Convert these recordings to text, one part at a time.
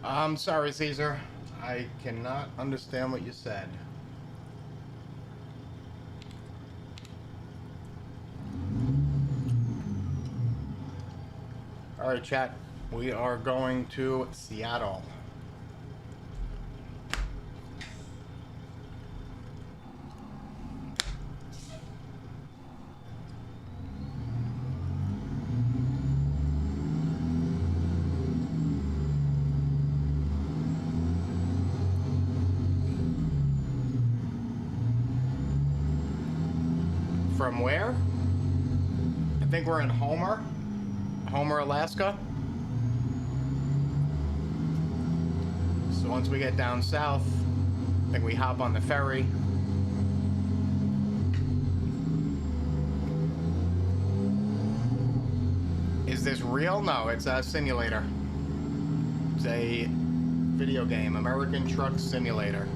I'm sorry, Caesar. I cannot understand what you said. Alright, chat. We are going to Seattle. From where? I think we're in Homer, Alaska. So once we get down south, I think we hop on the ferry. Is this real? No, it's a simulator. It's a video game, American Truck Simulator.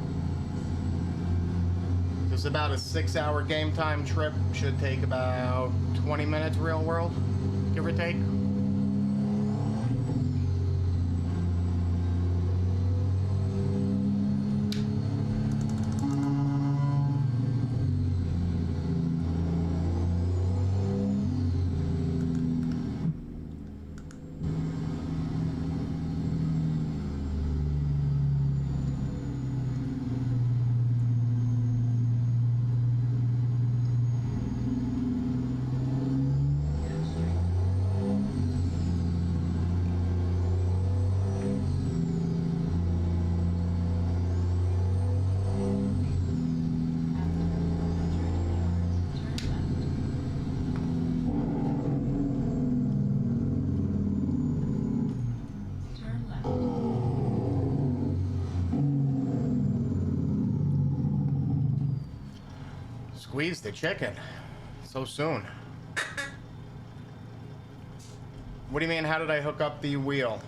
It's about a 6-hour game time trip. Should take about 20 minutes real world, give or take. Squeeze the chicken. So soon. What do you mean, how did I hook up the wheel?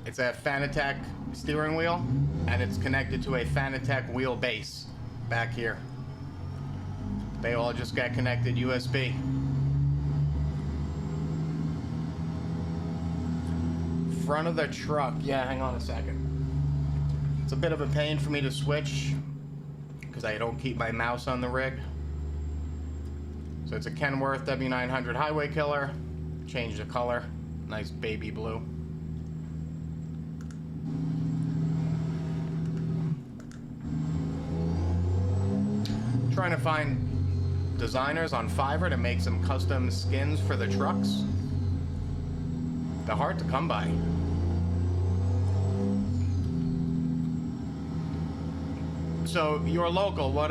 It's a Fanatec steering wheel, and it's connected to a Fanatec wheel base back here. They all just got connected USB. Front of the truck. Yeah, hang on a second. It's a bit of a pain for me to switch, because I don't keep my mouse on the rig. So it's a Kenworth W900 highway killer. Change the color. Nice baby blue. Trying to find designers on Fiverr to make some custom skins for the trucks. They're hard to come by. So you're local. What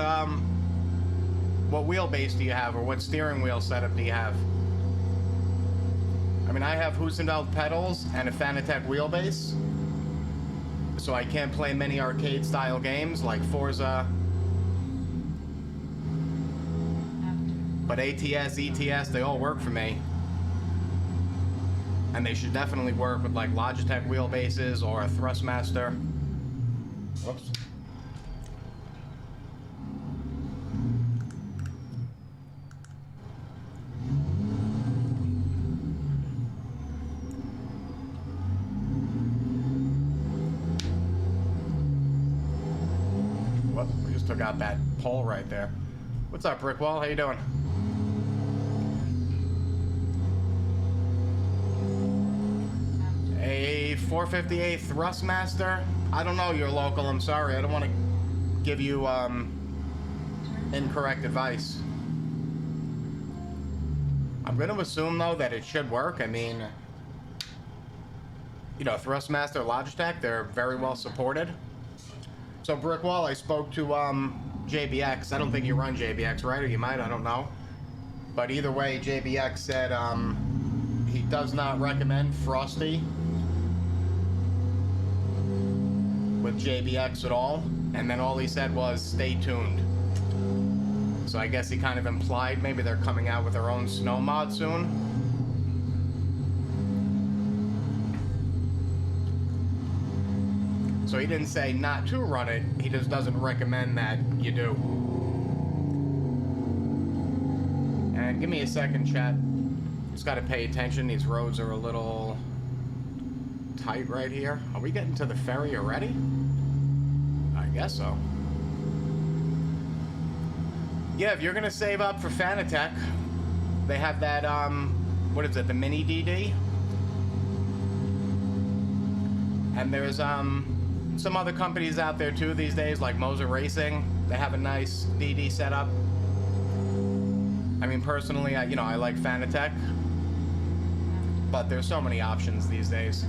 wheelbase do you have, or what steering wheel setup do you have? I mean, I have Husendelt pedals and a Fanatec wheelbase, so I can't play many arcade-style games like Forza. But ATS, ETS, they all work for me, and they should definitely work with like Logitech wheelbases or a Thrustmaster. Whoops. Took out that pole right there. What's up, Brickwall? How you doing? A 458 Thrustmaster? I don't know, you're local. I'm sorry. I don't want to give you incorrect advice. I'm going to assume, though, that it should work. I mean, you know, Thrustmaster, Logitech, they're very well supported. So, Brickwall, I spoke to JBX. I don't think you run JBX, right? Or you might, I don't know. But either way, JBX said he does not recommend Frosty with JBX at all. And then all he said was, stay tuned. So I guess he kind of implied maybe they're coming out with their own snow mod soon. So he didn't say not to run it, he just doesn't recommend that you do. And give me a second, chat. Just gotta pay attention, these roads are a little tight right here. Are we getting to the ferry already? I guess so. Yeah, if you're gonna save up for Fanatec, they have that, what is it, the Mini DD? And there's, some other companies out there too these days, like Moser Racing. They have a nice DD setup. I mean, personally, I like Fanatec, but there's so many options these days.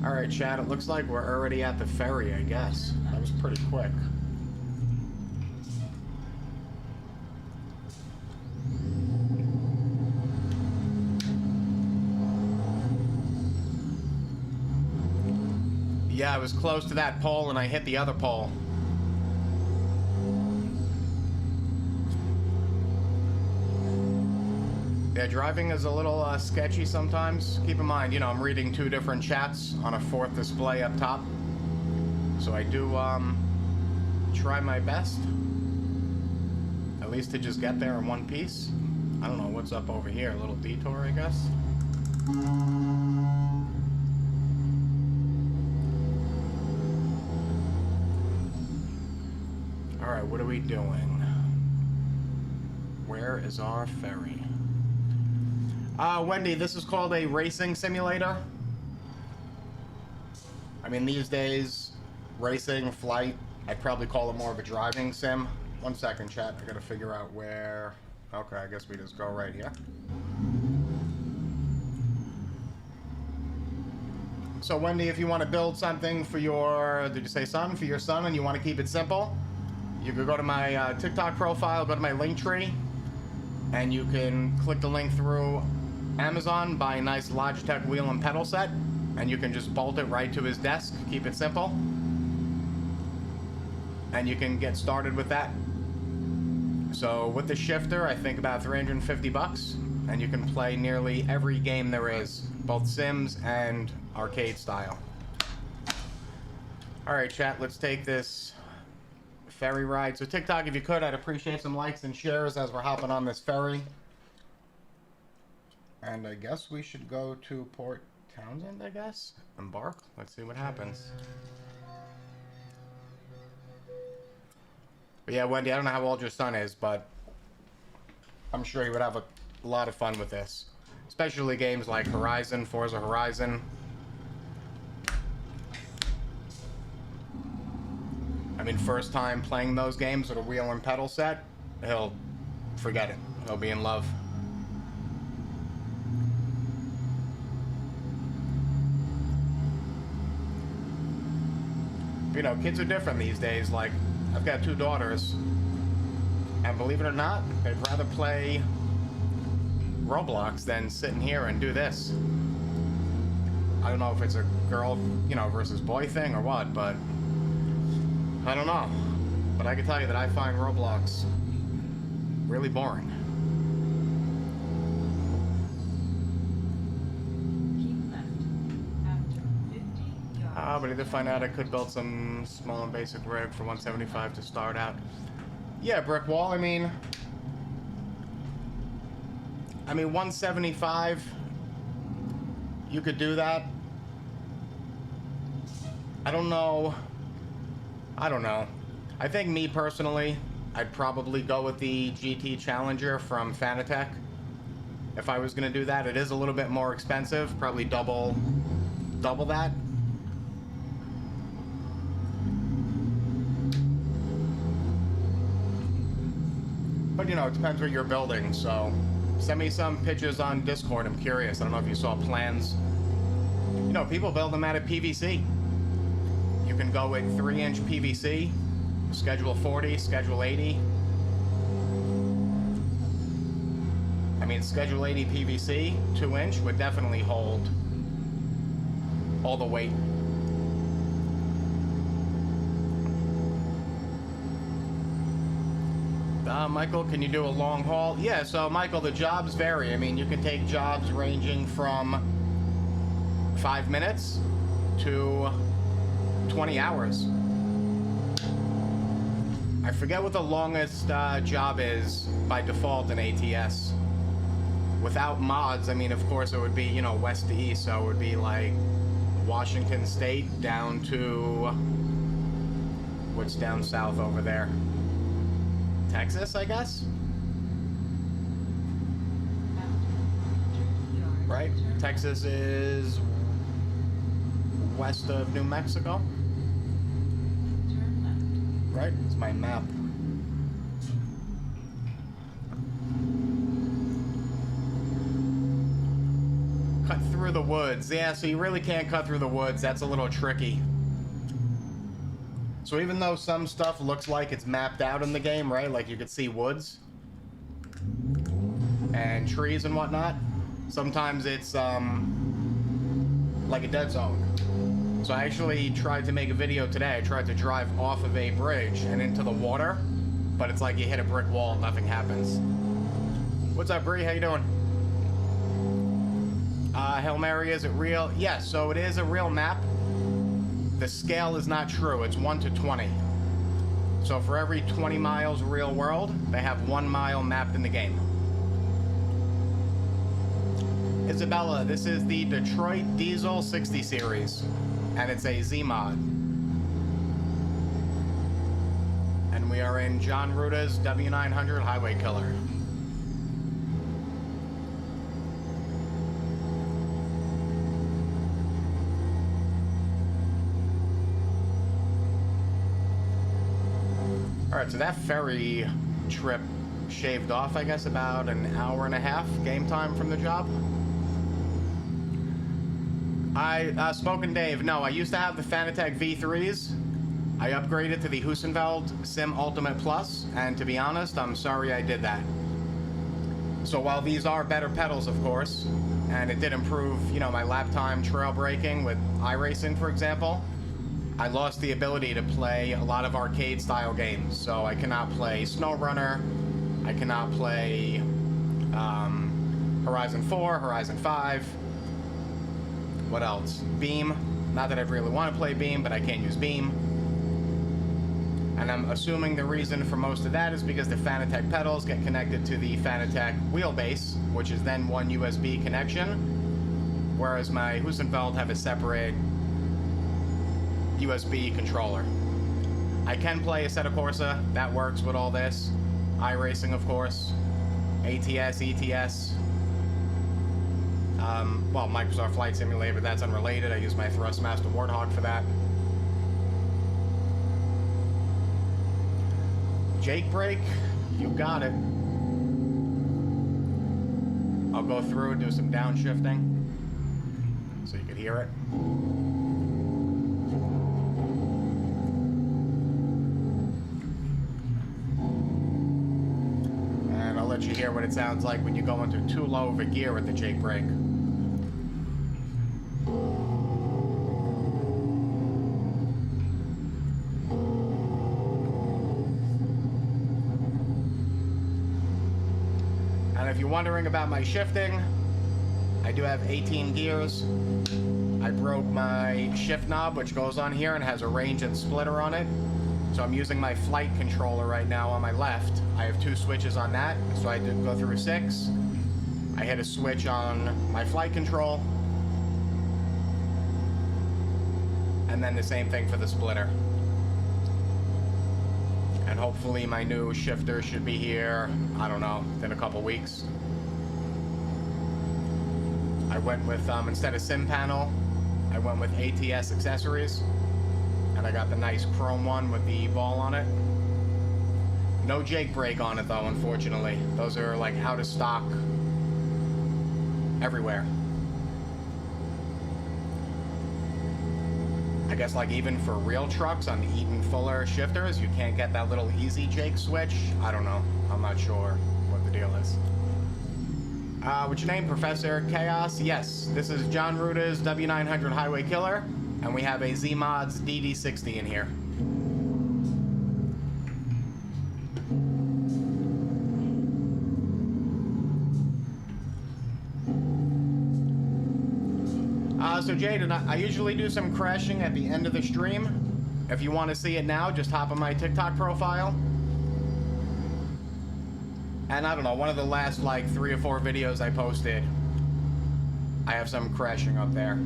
All right, Chad, it looks like we're already at the ferry, I guess. That was pretty quick. Yeah, I was close to that pole and I hit the other pole. Yeah, driving is a little sketchy sometimes. Keep in mind, I'm reading 2 different chats on a 4th display up top. So I do try my best, at least to just get there in one piece. I don't know what's up over here, a little detour, I guess. Alright, what are we doing? Where is our ferry? Wendy, this is called a racing simulator. I mean, these days, racing, flight, I'd probably call it more of a driving sim. One second, chat. I gotta figure out where... Okay, I guess we just go right here. So, Wendy, if you want to build something for your... Did you say son? For your son, and you want to keep it simple, you could go to my TikTok profile, go to my link tree, and you can click the link through Amazon, buy a nice Logitech wheel and pedal set, and you can just bolt it right to his desk, keep it simple, and you can get started with that. So with the shifter, I think about 350 bucks, and you can play nearly every game there is, both Sims and arcade style. Alright, chat, let's take this ferry ride. So TikTok, if you could, I'd appreciate some likes and shares as we're hopping on this ferry. And I guess we should go to Port Townsend, I guess? Embark? Let's see what happens. But yeah, Wendy, I don't know how old your son is, but I'm sure he would have a lot of fun with this. Especially games like Horizon, Forza Horizon. I mean, first time playing those games with a wheel and pedal set, he'll forget it. He'll be in love. You know, kids are different these days. Like, I've got 2 daughters, and believe it or not, they'd rather play Roblox than sit in here and do this. I don't know if it's a girl, versus boy thing or what, but I don't know. But I can tell you that I find Roblox really boring. But I did find out I could build some small and basic rig for 175 to start out. Yeah, brick wall, I mean 175, you could do that. I don't know. I think me personally, I'd probably go with the GT Challenger from Fanatec. If I was going to do that, it is a little bit more expensive, probably double that. But it depends what you're building, so send me some pictures on Discord. I'm curious. I don't know if you saw plans. People build them out of PVC. You can go with 3-inch PVC, schedule 40, schedule 80. I mean, schedule 80 PVC, 2-inch, would definitely hold all the weight. Michael, can you do a long haul? Yeah, so Michael, the jobs vary. I mean, you can take jobs ranging from 5 minutes to 20 hours. I forget what the longest job is by default in ATS. without mods, I mean, of course, it would be, you know, west to east, so it would be like Washington State down to what's down south over there? Texas, I guess? Right? Texas is west of New Mexico. Right? It's my map. Cut through the woods. Yeah, so you really can't cut through the woods. That's a little tricky. So even though some stuff looks like it's mapped out in the game, right? Like you could see woods and trees and whatnot. Sometimes it's like a dead zone. So I actually tried to make a video today. I tried to drive off of a bridge and into the water, but it's like you hit a brick wall, nothing happens. What's up, Bree? How you doing? Hail Mary, is it real? Yes, so it is a real map. The scale is not true. It's 1 to 20. So for every 20 miles real world, they have 1 mile mapped in the game. Isabella, this is the Detroit Diesel 60 series, and it's a Z mod. And we are in John Ruta's W900 Highway Killer. Alright, so that ferry trip shaved off, I guess, about an hour and a half game time from the job. Spoken Dave, no, I used to have the Fanatec V3s. I upgraded to the Hussenfeld Sim Ultimate Plus, and to be honest, I'm sorry I did that. So while these are better pedals, of course, and it did improve, you know, my lap time trail braking with iRacing, for example, I lost the ability to play a lot of arcade-style games. So I cannot play SnowRunner, I cannot play Horizon 4, Horizon 5, what else? Beam. Not that I really want to play Beam, but I can't use Beam. And I'm assuming the reason for most of that is because the Fanatec pedals get connected to the Fanatec wheelbase, which is then one USB connection, whereas my Hussenfeld have a separate USB controller. I can play Assetto Corsa, that works with all this. iRacing, of course. ATS, ETS. Well, Microsoft Flight Simulator, but that's unrelated. I use my Thrustmaster Warthog for that. Jake brake, you got it. I'll go through and do some downshifting so you can hear it. And I'll let you hear what it sounds like when you go into too low of a gear with the Jake brake. If you're wondering about my shifting, I do have 18 gears. I broke my shift knob, which goes on here and has a range and splitter on it. So I'm using my flight controller right now on my left. I have 2 switches on that, so I did go through 6. I hit a switch on my flight control. And then the same thing for the splitter. And hopefully my new shifter should be here, I don't know, in a couple weeks. I went with, instead of sim panel, I went with ATS accessories. And I got the nice chrome one with the ball on it. No Jake brake on it though, unfortunately. Those are like out of stock everywhere. I guess like even for real trucks on Eaton Fuller shifters, you can't get that little easy Jake switch. I don't know. I'm not sure what the deal is. What's your name? Professor Chaos? Yes, this is John Ruta's W900 Highway Killer, and we have a Z-Mods DD60 in here. So Jaden, I usually do some crashing at the end of the stream. If you want to see it now, just hop on my TikTok profile. And I don't know, one of the last like 3 or 4 videos I posted, I have some crashing up there.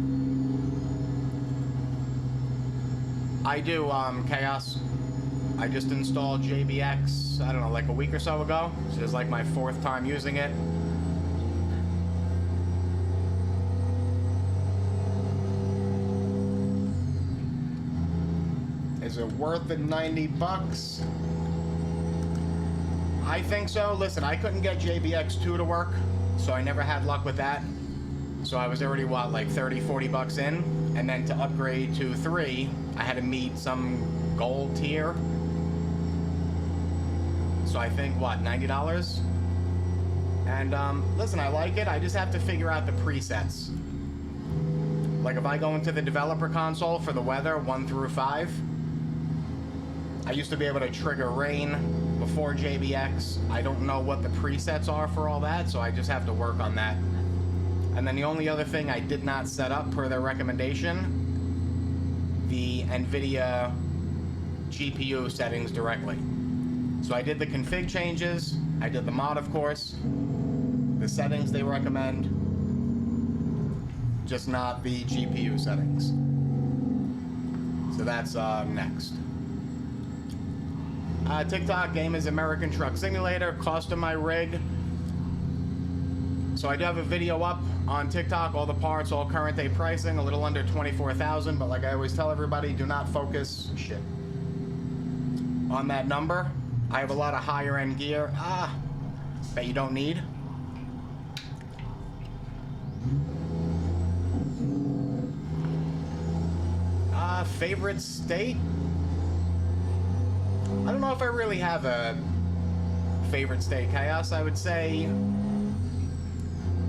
I do Chaos. I just installed JBX, I don't know, like a week or so ago. So it's like my 4th time using it. Is it worth the 90 bucks? I think so. Listen, I couldn't get JBX2 to work, so I never had luck with that. So I was already, what, like 30, 40 bucks in? And then to upgrade to 3, I had to meet some gold tier. So I think, what, $90? And, listen, I like it. I just have to figure out the presets. Like, if I go into the developer console for the weather, 1 through 5, I used to be able to trigger rain before JBX. I don't know what the presets are for all that, so I just have to work on that. And then the only other thing I did not set up per their recommendation, the NVIDIA GPU settings directly. So I did the config changes, I did the mod, of course, the settings they recommend, just not the GPU settings. So that's next. TikTok game is American Truck Simulator, cost of my rig. So I do have a video up on TikTok, all the parts, all current day pricing, a little under 24,000, but like I always tell everybody, do not focus on that number. I have a lot of higher end gear that you don't need. Favorite state? I don't know if I really have a favorite state. Chaos, I would say,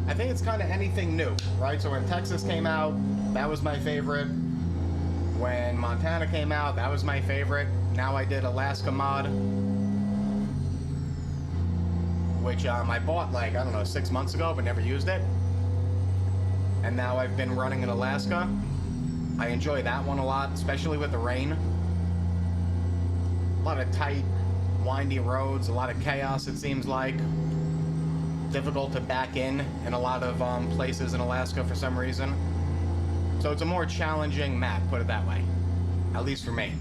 I think it's kind of anything new, right? So when Texas came out, that was my favorite. When Montana came out, that was my favorite. Now I did Alaska mod, which I bought like, I don't know, 6 months ago, but never used it. And now I've been running in Alaska. I enjoy that one a lot, especially with the rain. A lot of tight, windy roads, a lot of chaos, it seems like. Difficult to back in a lot of places in Alaska for some reason. So it's a more challenging map, put it that way. At least for me.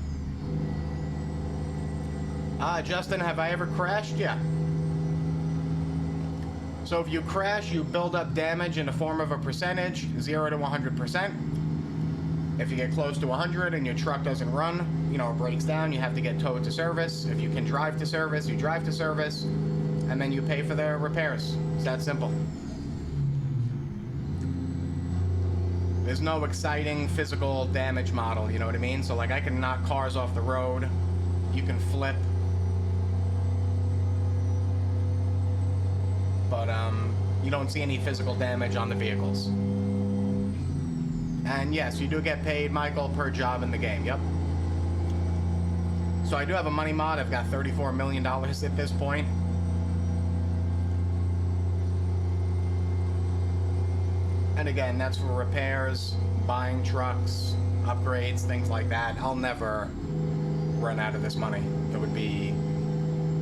Justin, have I ever crashed? Yeah. So if you crash, you build up damage in the form of a percentage, 0 to 100%. If you get close to 100 and your truck doesn't run, you know, it breaks down, you have to get towed to service. If you can drive to service, you drive to service, and then you pay for their repairs. It's that simple. There's no exciting physical damage model, you know what I mean? So like I can knock cars off the road, you can flip. But you don't see any physical damage on the vehicles. And yes, you do get paid, Michael, per job in the game, yep. So I do have a money mod, I've got $34 million at this point. And again, that's for repairs, buying trucks, upgrades, things like that. I'll never run out of this money. It would be,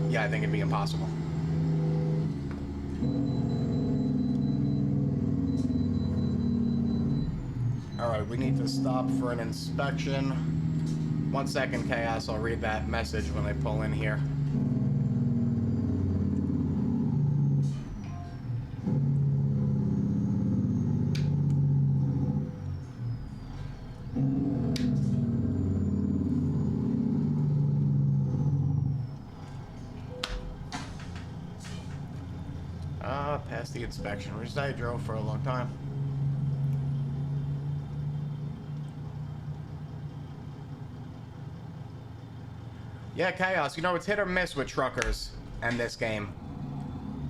yeah, I think it'd be impossible. Alright, we need to stop for an inspection. 1 second, Chaos, I'll read that message when I pull in here. Past the inspection, which I drove for a long time. Yeah, Chaos, you know, it's hit or miss with truckers and this game.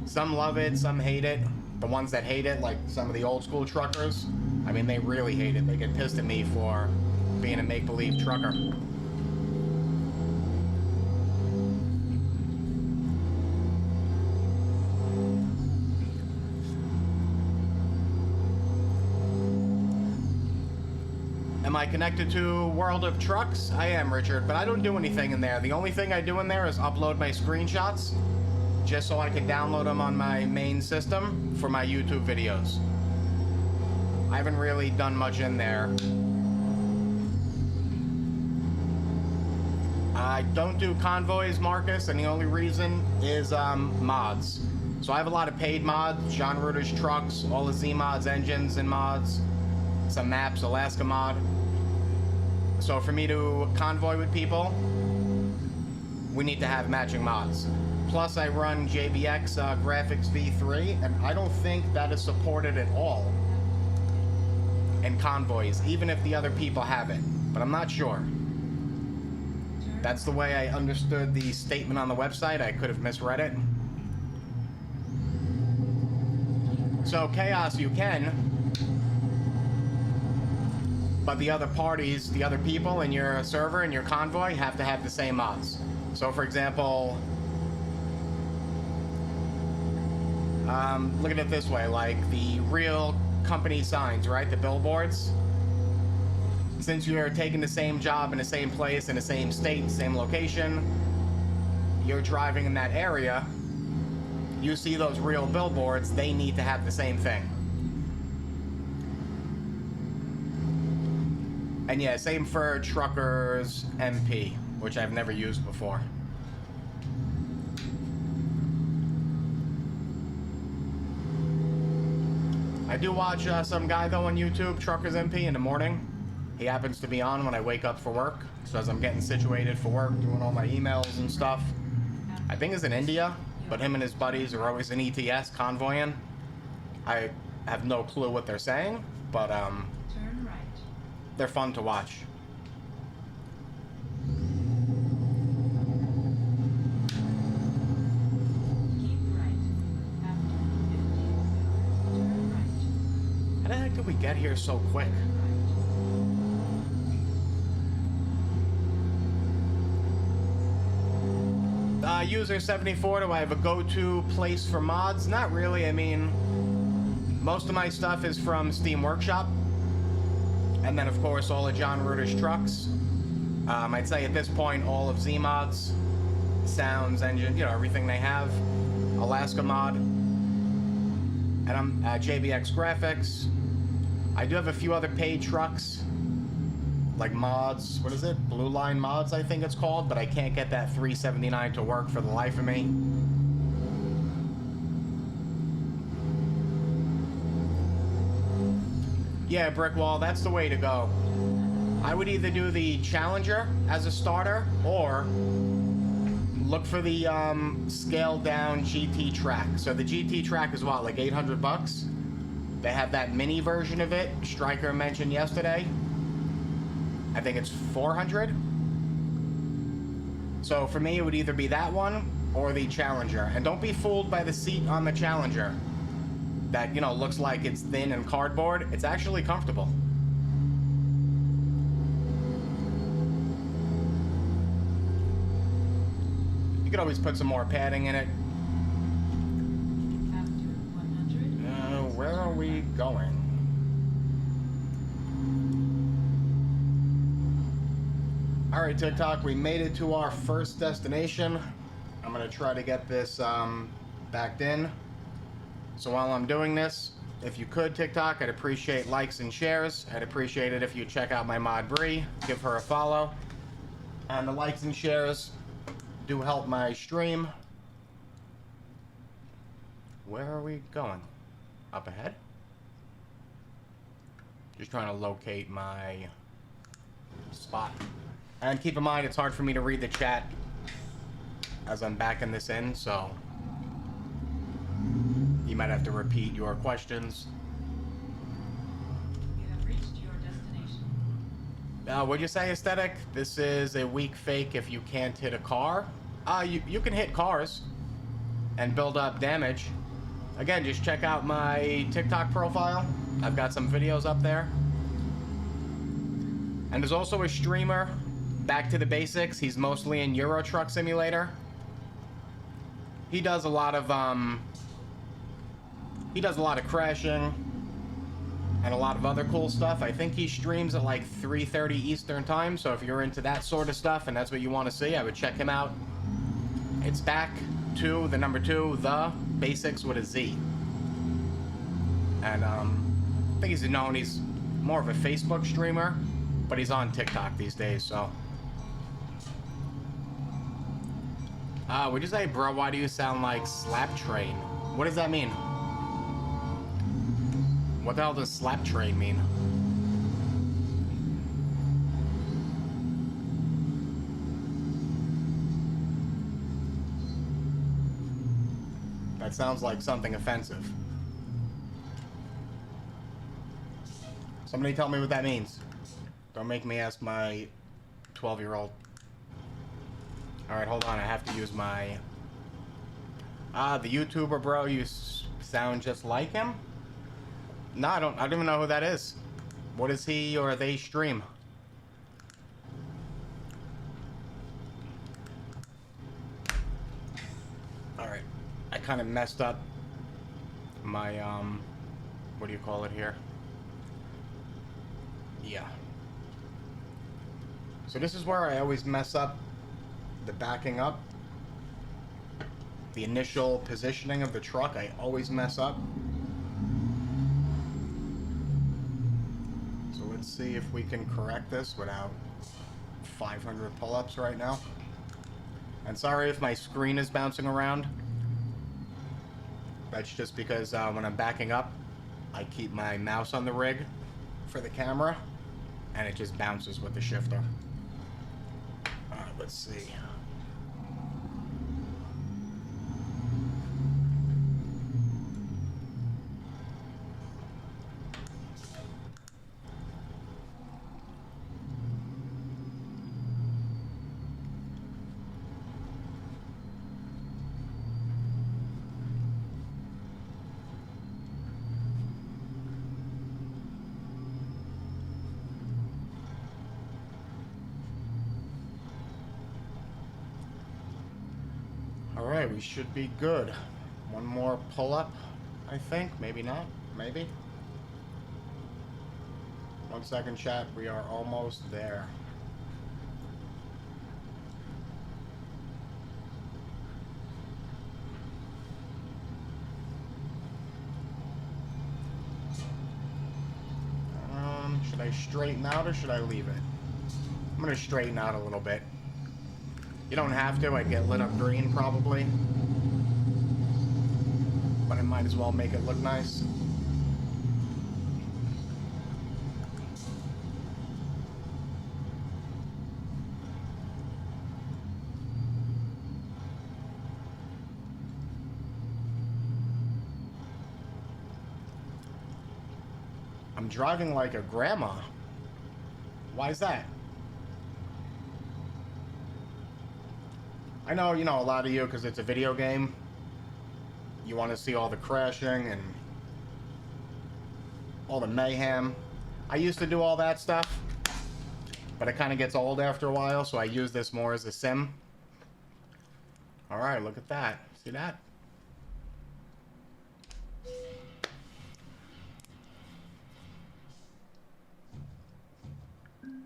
Some love it, some hate it. The ones that hate it, like some of the old school truckers, I mean, they really hate it. They get pissed at me for being a make-believe trucker. Am I connected to World of Trucks? I am, Richard, but I don't do anything in there. The only thing I do in there is upload my screenshots just so I could download them on my main system for my YouTube videos. I haven't really done much in there. I don't do convoys, Marcus, and the only reason is mods. So I have a lot of paid mods, John Rutter's trucks, all the Z mods, engines and mods, some maps, Alaska mod. So for me to convoy with people, we need to have matching mods. Plus I run JBX Graphics V3, and I don't think that is supported at all in convoys, even if the other people have it, but I'm not sure. That's the way I understood the statement on the website. I could have misread it. So Chaos, you can, but the other parties, the other people in your server and your convoy have to have the same mods. So for example, look at it this way, like the real company signs, right? The billboards. Since you're taking the same job in the same place, in the same state, same location, you're driving in that area, you see those real billboards, they need to have the same thing. And yeah, same for Truckers MP, which I've never used before. I do watch some guy though on YouTube, Truckers MP, in the morning. He happens to be on when I wake up for work. So as I'm getting situated for work, doing all my emails and stuff. I think he's in India, but him and his buddies are always in ETS convoying. I have no clue what they're saying, but Turn right. they're fun to watch. Keep right. After 50 turn right. How the heck did we get here so quick? User 74, do I have a go-to place for mods? Not really. I mean, most of my stuff is from Steam Workshop. And then, of course, all of John Rutter's trucks. I'd say at this point, all of Z mods, sounds, engine, you know, everything they have. Alaska mod. And I'm JBX Graphics. I do have a few other paid trucks. Like mods, what is it? Blue Line Mods, I think it's called, but I can't get that 379 to work for the life of me. Yeah, Brickwall, that's the way to go. I would either do the Challenger as a starter, or look for the scaled down GT track. So the GT track is what, like 800 bucks? They have that mini version of it, Stryker mentioned yesterday. I think it's 400. So for me, it would either be that one or the Challenger. And don't be fooled by the seat on the Challenger that, you know, looks like it's thin and cardboard. It's actually comfortable. You could always put some more padding in it. After 100. Where are we going? Alright, TikTok, we made it to our first destination. I'm going to try to get this backed in. So while I'm doing this, if you could, TikTok, I'd appreciate likes and shares. I'd appreciate it if you check out my mod Bree, give her a follow. And the likes and shares do help my stream. Where are we going? Up ahead? Just trying to locate my spot. And keep in mind, it's hard for me to read the chat as I'm backing this in, so you might have to repeat your questions. You have reached your destination. What'd you say, Aesthetic? This is a weak fake if you can't hit a car? You can hit cars and build up damage. Again, just check out my TikTok profile. I've got some videos up there. And there's also a streamer, Back to the Basics. He's mostly in Euro Truck Simulator. He does a lot of crashing and a lot of other cool stuff. I think he streams at like 3:30 Eastern time, so if you're into that sort of stuff and that's what you want to see, I would check him out. It's back 2, the number 2, the basics with a Z. And I think he's known, he's more of a Facebook streamer, but he's on TikTok these days, so. Would you say, bro, why do you sound like Slap Train? What does that mean? What the hell does Slap Train mean? That sounds like something offensive. Somebody tell me what that means. Don't make me ask my 12-year-old. Alright, hold on. I have to use my... the YouTuber, bro. You sound just like him? No, I don't even know who that is. What does he or they stream? Alright. I kind of messed up my, what do you call it here? Yeah. So this is where I always mess up the backing up. The initial positioning of the truck, I always mess up. So let's see if we can correct this without 500 pull-ups right now. And sorry if my screen is bouncing around. That's just because when I'm backing up, I keep my mouse on the rig for the camera, and it just bounces with the shifter. Alright, let's see. Alright, we should be good. One more pull-up, I think. Maybe not. Maybe. 1 second, chat. We are almost there. Should I straighten out or should I leave it? I'm gonna straighten out a little bit. You don't have to. I'd get lit up green probably, but I might as well make it look nice. I'm driving like a grandma. Why is that? I know, a lot of you, because it's a video game, you want to see all the crashing and all the mayhem. I used to do all that stuff, but it kind of gets old after a while, so I use this more as a sim. Alright, look at that. See that?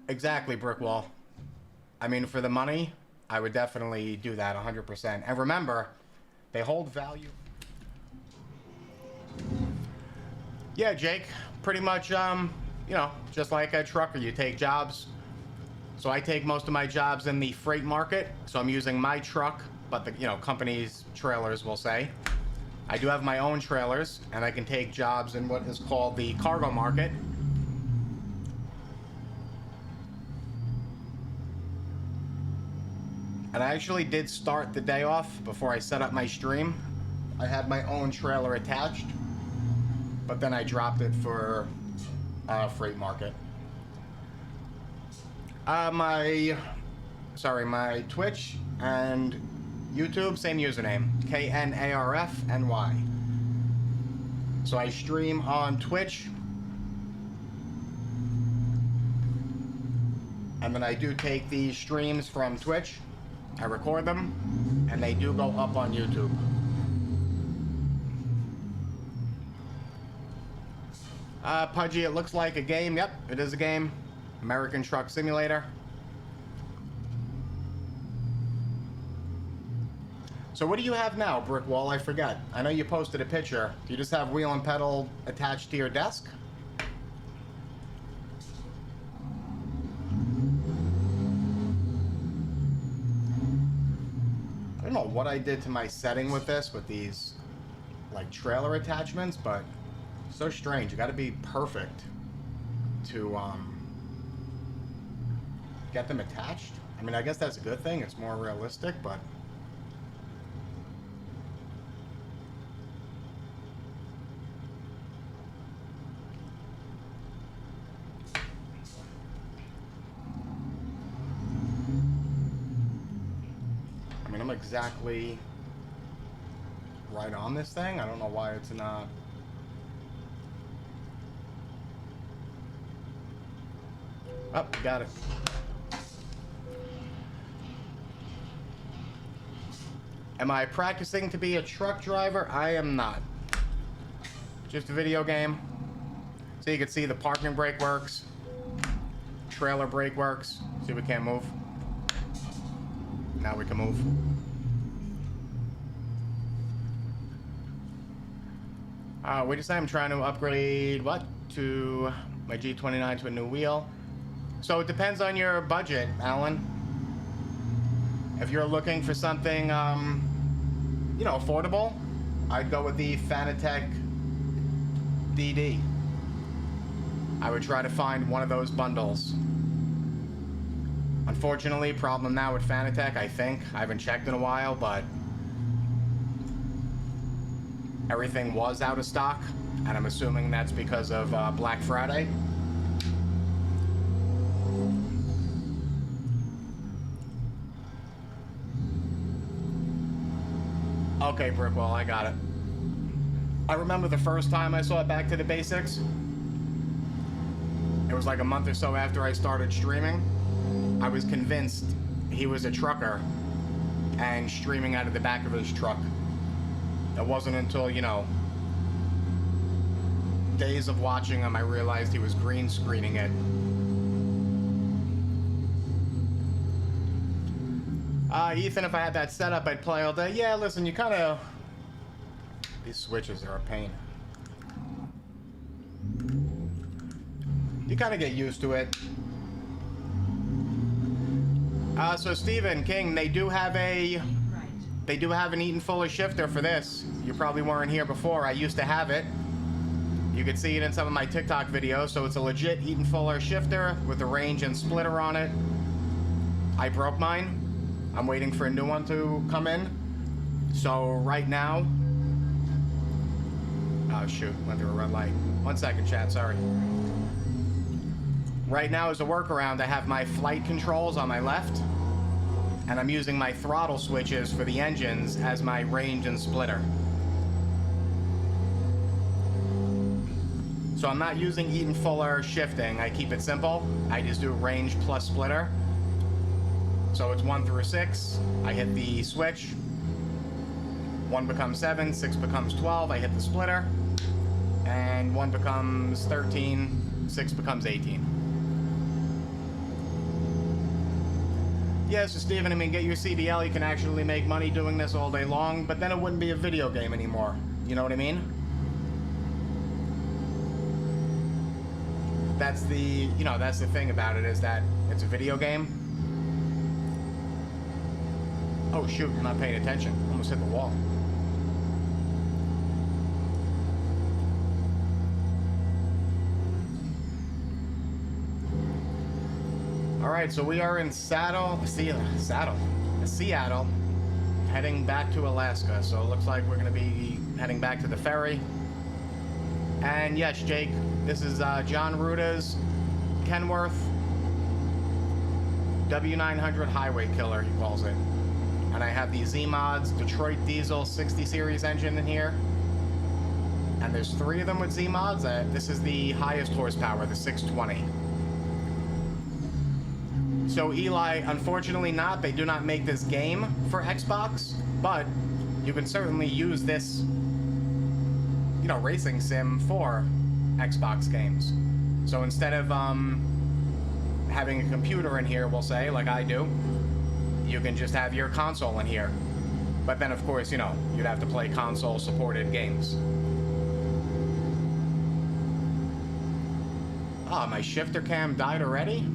Exactly, Brickwall. I mean, for the money, I would definitely do that 100%. And remember, they hold value. Yeah, Jake, pretty much, just like a trucker, you take jobs. So I take most of my jobs in the freight market. So I'm using my truck, but the, company's trailers, we'll say. I do have my own trailers, and I can take jobs in what is called the cargo market. And I actually did start the day off before I set up my stream. I had my own trailer attached, but then I dropped it for freight market. My Twitch and YouTube, same username, KNARFNY. So I stream on Twitch, and then I do take the streams from Twitch. I record them, and they do go up on YouTube. Pudgy, it looks like a game. Yep, it is a game. American Truck Simulator. So what do you have now, Brick Wall? I forget. I know you posted a picture. Do you just have wheel and pedal attached to your desk? I don't know what I did to my setting with this, with these, like, trailer attachments, but so strange. You gotta be perfect to, get them attached. I mean, I guess that's a good thing. It's more realistic, but... I mean, I'm exactly right on this thing. I don't know why it's not... Oh, got it. Am I practicing to be a truck driver? I am not. Just a video game. So you can see the parking brake works. Trailer brake works. See, we can't move. Now we can move. What do you say? I'm trying to upgrade, what? To my G29 to a new wheel. So it depends on your budget, Alan. If you're looking for something, you know, affordable, I'd go with the Fanatec DD. I would try to find one of those bundles. Unfortunately, problem now with Fanatec, I think. I haven't checked in a while, but everything was out of stock, and I'm assuming that's because of Black Friday. Okay, Brickwell, I got it. I remember the first time I saw Back to the Basics. It was like a month or so after I started streaming. I was convinced he was a trucker and streaming out of the back of his truck. It wasn't until, you know, days of watching him, I realized he was green screening it. Ethan, if I had that set up, I'd play all day. Yeah, listen, you kind of... These switches are a pain. You kind of get used to it. So Stephen King, they do have an Eaton Fuller shifter for this. You probably weren't here before. I used to have it. You could see it in some of my TikTok videos. So it's a legit Eaton Fuller shifter with a range and splitter on it. I broke mine. I'm waiting for a new one to come in. So right now... Oh shoot, went through a red light. 1 second, chat, sorry. Right now, as a workaround, I have my flight controls on my left, and I'm using my throttle switches for the engines as my range and splitter. So I'm not using Eaton Fuller shifting. I keep it simple. I just do range plus splitter. So it's 1 through 6. I hit the switch. 1 becomes 7, 6 becomes 12. I hit the splitter. And 1 becomes 13, 6 becomes 18. Yeah, so Steven, I mean, get your CDL, you can actually make money doing this all day long, but then it wouldn't be a video game anymore. You know what I mean? That's the, you know, that's the thing about it, is that it's a video game. Oh shoot, I'm not paying attention. Almost hit the wall. Alright, so we are in Seattle, heading back to Alaska. So it looks like we're going to be heading back to the ferry. And yes, Jake, this is John Ruda's Kenworth W900 Highway Killer, he calls it. And I have the Z-Mods Detroit Diesel 60 series engine in here. And there's 3 of them with Z-Mods. This is the highest horsepower, the 620. So Eli, unfortunately not. They do not make this game for Xbox, but you can certainly use this, you know, racing sim for Xbox games. So instead of having a computer in here, we'll say, like I do, you can just have your console in here. But then, of course, you know, you'd have to play console-supported games. Oh, my shifter cam died already?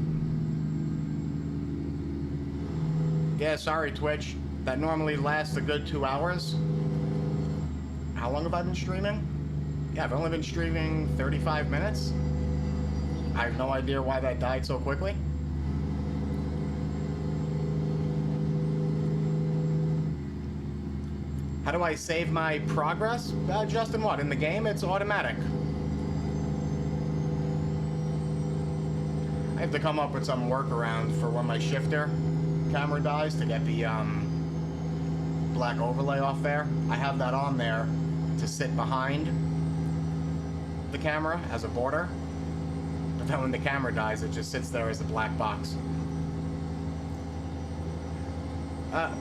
Yeah, sorry, Twitch. That normally lasts a good 2 hours. How long have I been streaming? Yeah, I've only been streaming 35 minutes. I have no idea why that died so quickly. How do I save my progress? Justin, what? In the game, it's automatic. I have to come up with some workaround for when my shifter camera dies to get the black overlay off there. I have that on there to sit behind the camera as a border. But then when the camera dies, it just sits there as a black box.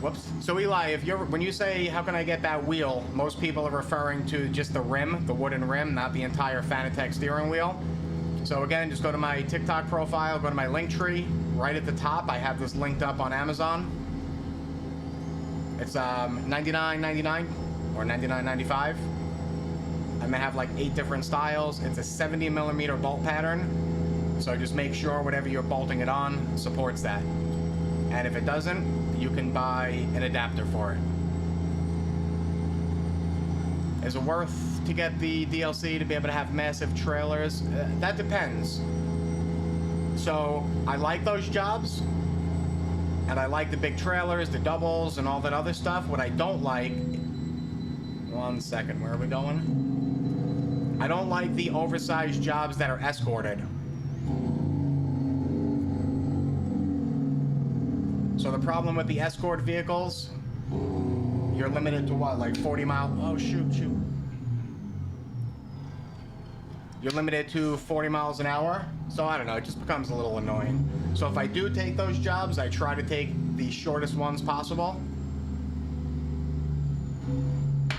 Whoops. So Eli, if when you say how can I get that wheel, most people are referring to just the rim, the wooden rim, not the entire Fanatec steering wheel. So again, just go to my TikTok profile, go to my link tree. Right at the top, I have this linked up on Amazon. It's $99.99 or $99.95. I may have like 8 different styles. It's a 70mm bolt pattern. So just make sure whatever you're bolting it on supports that. And if it doesn't, you can buy an adapter for it. Is it worth to get the DLC to be able to have massive trailers? That depends. So I like those jobs, and I like the big trailers, the doubles, and all that other stuff. What I don't like, 1 second, where are we going? I don't like the oversized jobs that are escorted. So the problem with the escort vehicles, you're limited to what, like 40 miles? Oh, shoot. You're limited to 40 miles an hour. So I don't know, it just becomes a little annoying. So if I do take those jobs, I try to take the shortest ones possible.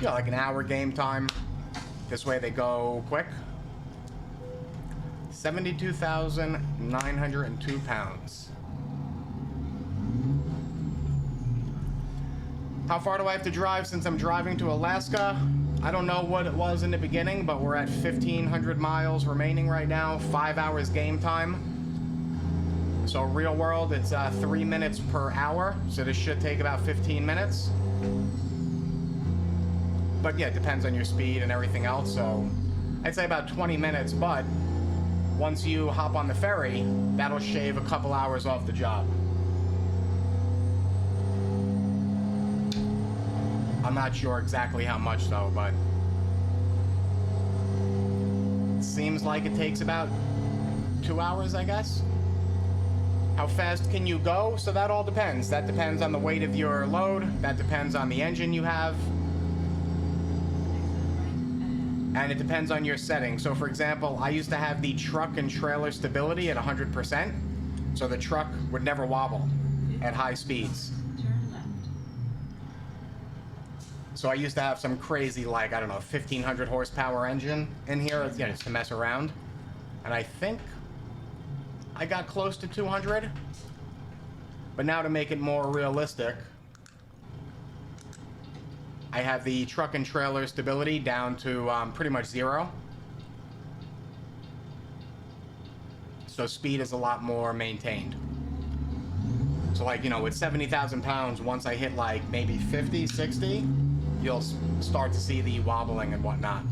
Yeah, like an hour game time. This way they go quick. 72,902 pounds. How far do I have to drive since I'm driving to Alaska? I don't know what it was in the beginning, but we're at 1,500 miles remaining right now. 5 hours game time. So real world, it's 3 minutes per hour. So this should take about 15 minutes. But yeah, it depends on your speed and everything else. So I'd say about 20 minutes, but once you hop on the ferry, that'll shave a couple hours off the job. I'm not sure exactly how much though, but it seems like it takes about 2 hours, I guess. How fast can you go? So that all depends. That depends on the weight of your load. That depends on the engine you have. And it depends on your settings. So for example, I used to have the truck and trailer stability at 100%. So the truck would never wobble at high speeds. So I used to have some crazy, like, I don't know, 1,500 horsepower engine in here, you know, just to mess around. And I think I got close to 200. But now to make it more realistic, I have the truck and trailer stability down to pretty much 0. So speed is a lot more maintained. So like, you know, with 70,000 pounds, once I hit like maybe 50, 60, you'll start to see the wobbling and whatnot.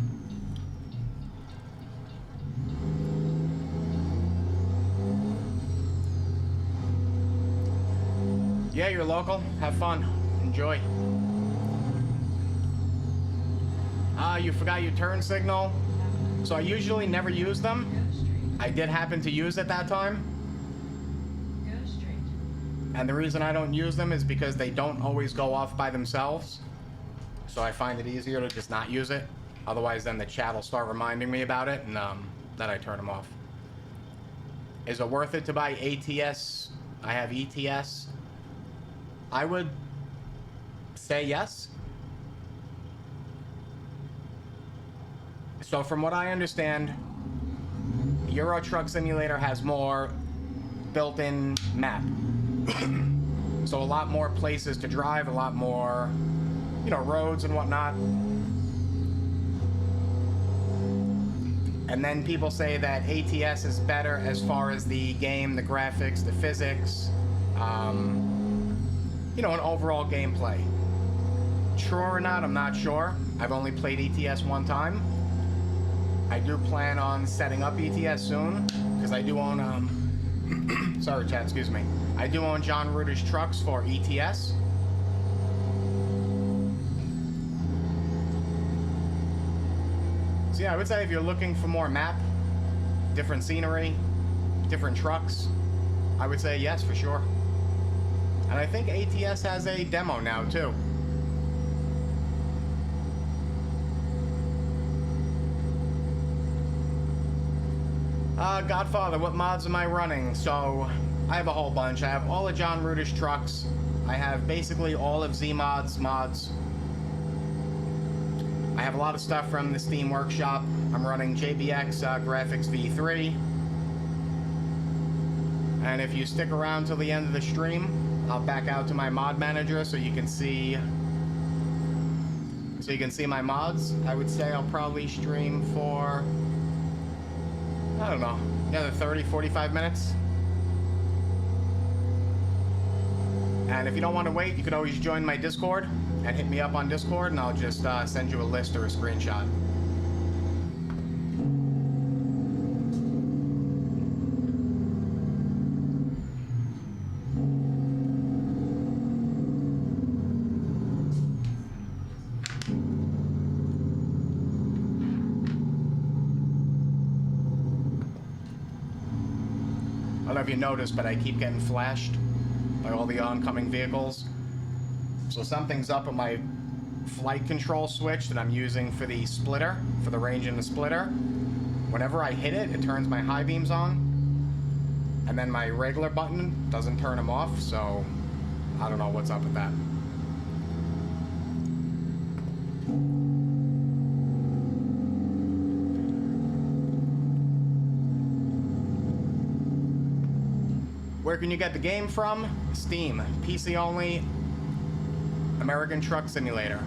Yeah, you're local. Have fun. Enjoy. You forgot your turn signal. So I usually never use them. I did happen to use it that time. And the reason I don't use them is because they don't always go off by themselves. So I find it easier to just not use it. Otherwise, then the chat will start reminding me about it, and then I turn them off. Is it worth it to buy ATS? I have ETS. I would say yes. So from what I understand, Euro Truck Simulator has more built-in map. So a lot more places to drive, a lot more you know, roads and whatnot. And then people say that ATS is better as far as the game, the graphics, the physics, you know, an overall gameplay. True or not, I'm not sure. I've only played ETS one time. I do plan on setting up ETS soon, because I do own, sorry chat, excuse me. I do own John Rutter's trucks for ETS. So yeah, I would say if you're looking for more map, different scenery, different trucks, I would say yes, for sure. And I think ATS has a demo now, too. Godfather, what mods am I running? So, I have a whole bunch. I have all of John Rutter's trucks. I have basically all of Z-Mod's mods. I have a lot of stuff from the Steam Workshop. I'm running JBX Graphics V3. And if you stick around till the end of the stream, I'll back out to my mod manager so you can see my mods. I would say I'll probably stream for, I don't know, another 30, 45 minutes. And if you don't want to wait, you could always join my Discord and hit me up on Discord, and I'll just send you a list or a screenshot. I don't know if you noticed, but I keep getting flashed by all the oncoming vehicles. So something's up with my flight control switch that I'm using for the splitter, for the range in the splitter. Whenever I hit it, it turns my high beams on, and then my regular button doesn't turn them off, so I don't know what's up with that. Where can you get the game from? Steam. PC only. American Truck Simulator.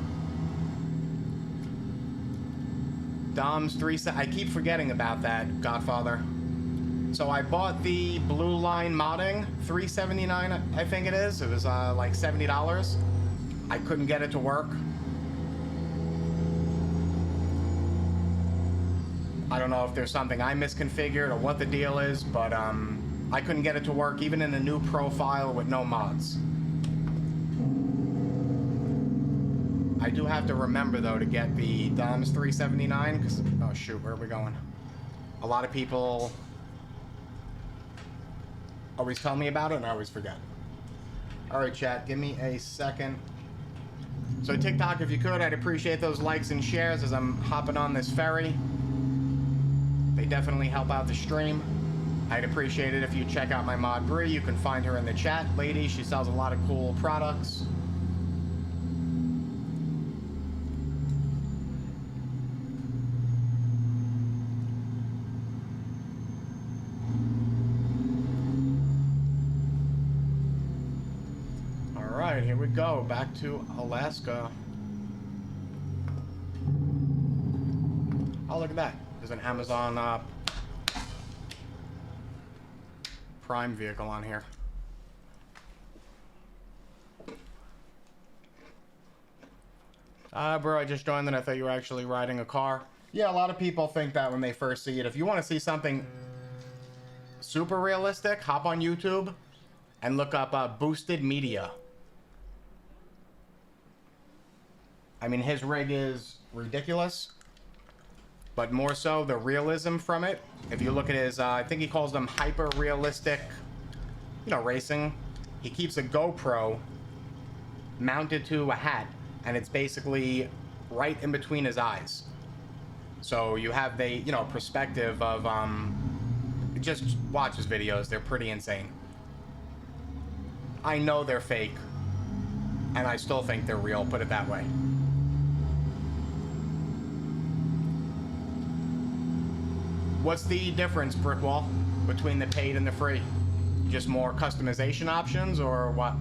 Dom's 3... I keep forgetting about that, Godfather. So I bought the Blue Line modding, $379, I think it is. It was like $70. I couldn't get it to work. I don't know if there's something I misconfigured or what the deal is, but I couldn't get it to work even in a new profile with no mods. I do have to remember, though, to get the Dom's 379, because, oh shoot, where are we going? A lot of people always tell me about it, and I always forget. Alright, chat, give me a second. So TikTok, if you could, I'd appreciate those likes and shares as I'm hopping on this ferry. They definitely help out the stream. I'd appreciate it if you check out my mod Bree. You can find her in the chat, lady. She sells a lot of cool products. All right, here we go. Back to Alaska. Oh, look at that. There's an Amazon Prime vehicle on here. Bro, I just joined and I thought you were actually riding a car. Yeah, a lot of people think that when they first see it. If you want to see something super realistic, hop on YouTube and look up Boosted Media. I mean, his rig is ridiculous, but more so the realism from it. If you look at his, I think he calls them hyper-realistic, you know, racing. He keeps a GoPro mounted to a hat, and it's basically right in between his eyes. So you have the, you know, perspective of, just watch his videos. They're pretty insane. I know they're fake, and I still think they're real, put it that way. What's the difference, Brickwall, between the paid and the free? Just more customization options, or what?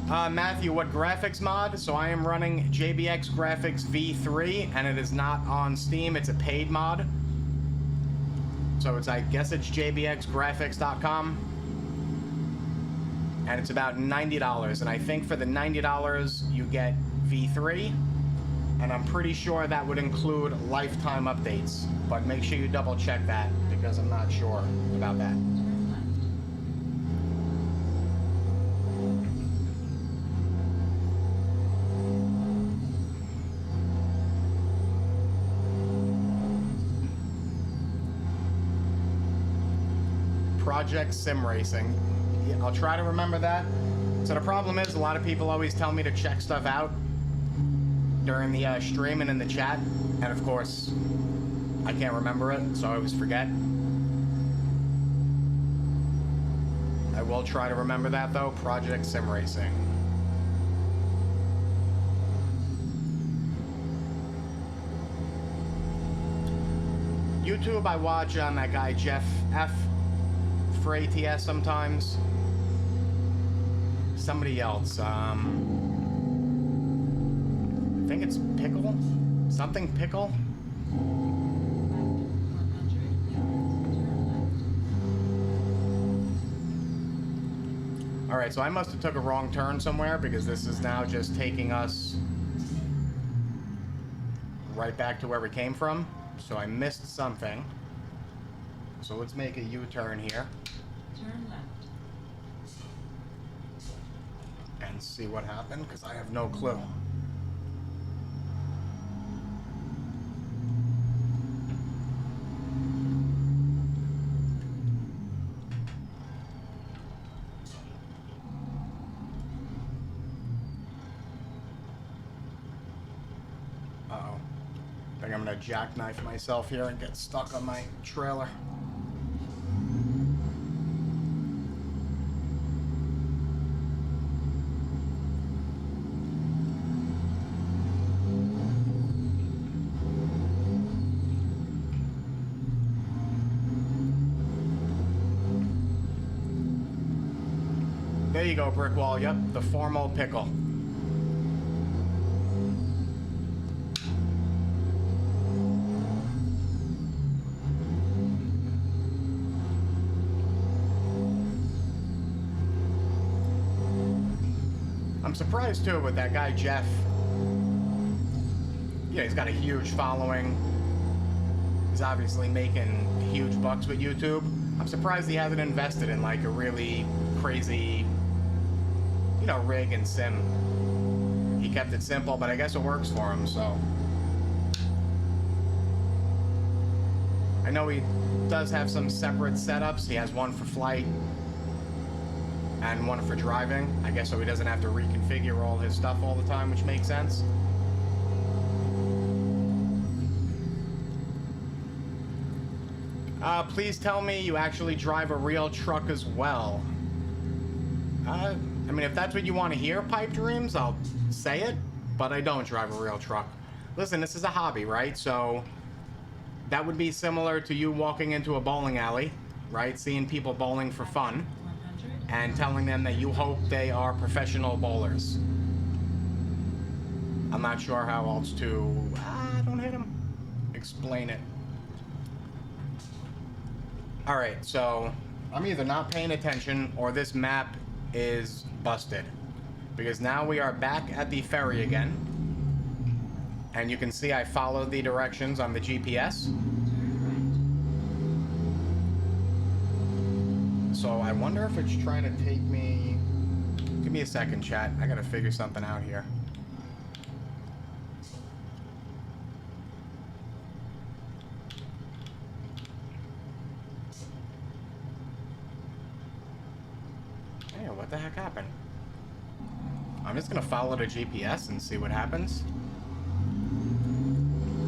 Matthew, what graphics mod? So I am running JBX Graphics V3, and it is not on Steam. It's a paid mod. So it's, I guess it's jbxgraphics.com. And it's about $90. And I think for the $90, you get V3. And I'm pretty sure that would include lifetime updates. But make sure you double check that, because I'm not sure about that. Turn left. Project Sim Racing. Yeah, I'll try to remember that. So the problem is, a lot of people always tell me to check stuff out during the stream and in the chat, and of course, I can't remember it, so I always forget. I will try to remember that though. Project Sim Racing. YouTube, I watch that guy Jeff F for ATS sometimes. Somebody else, I think it's Pickle? Something Pickle? 100 yards. Turn left. Alright, so I must have took a wrong turn somewhere, because this is now just taking us right back to where we came from. So I missed something. So let's make a U-turn here Turn left. and see what happened, because I have no clue. Uh-oh. I think I'm gonna jackknife myself here and get stuck on my trailer. There you go, brick wall. Yep, the formal pickle. I'm surprised too with that guy Jeff. Yeah, he's got a huge following. He's obviously making huge bucks with YouTube. I'm surprised he hasn't invested in like a really crazy, you know, rig and sim. He kept it simple, but I guess it works for him, so. I know he does have some separate setups. He has one for flight and one for driving. I guess so he doesn't have to reconfigure all his stuff all the time, which makes sense. Please tell me you actually drive a real truck as well. I mean, if that's what you want to hear, Pipe Dreams, I'll say it, but I don't drive a real truck. Listen, this is a hobby, right? So that would be similar to you walking into a bowling alley, right? Seeing people bowling for fun 100. and telling them that you hope they are professional bowlers. I'm not sure how else to, don't hit him, explain it. All right, so I'm either not paying attention or this map is busted, because now we are back at the ferry again, and you can see I followed the directions on the GPS. Turn So I wonder if it's trying to take me. Give me a second, chat. I gotta figure something out here. Hey, what the heck happened? I'm just gonna follow the GPS and see what happens.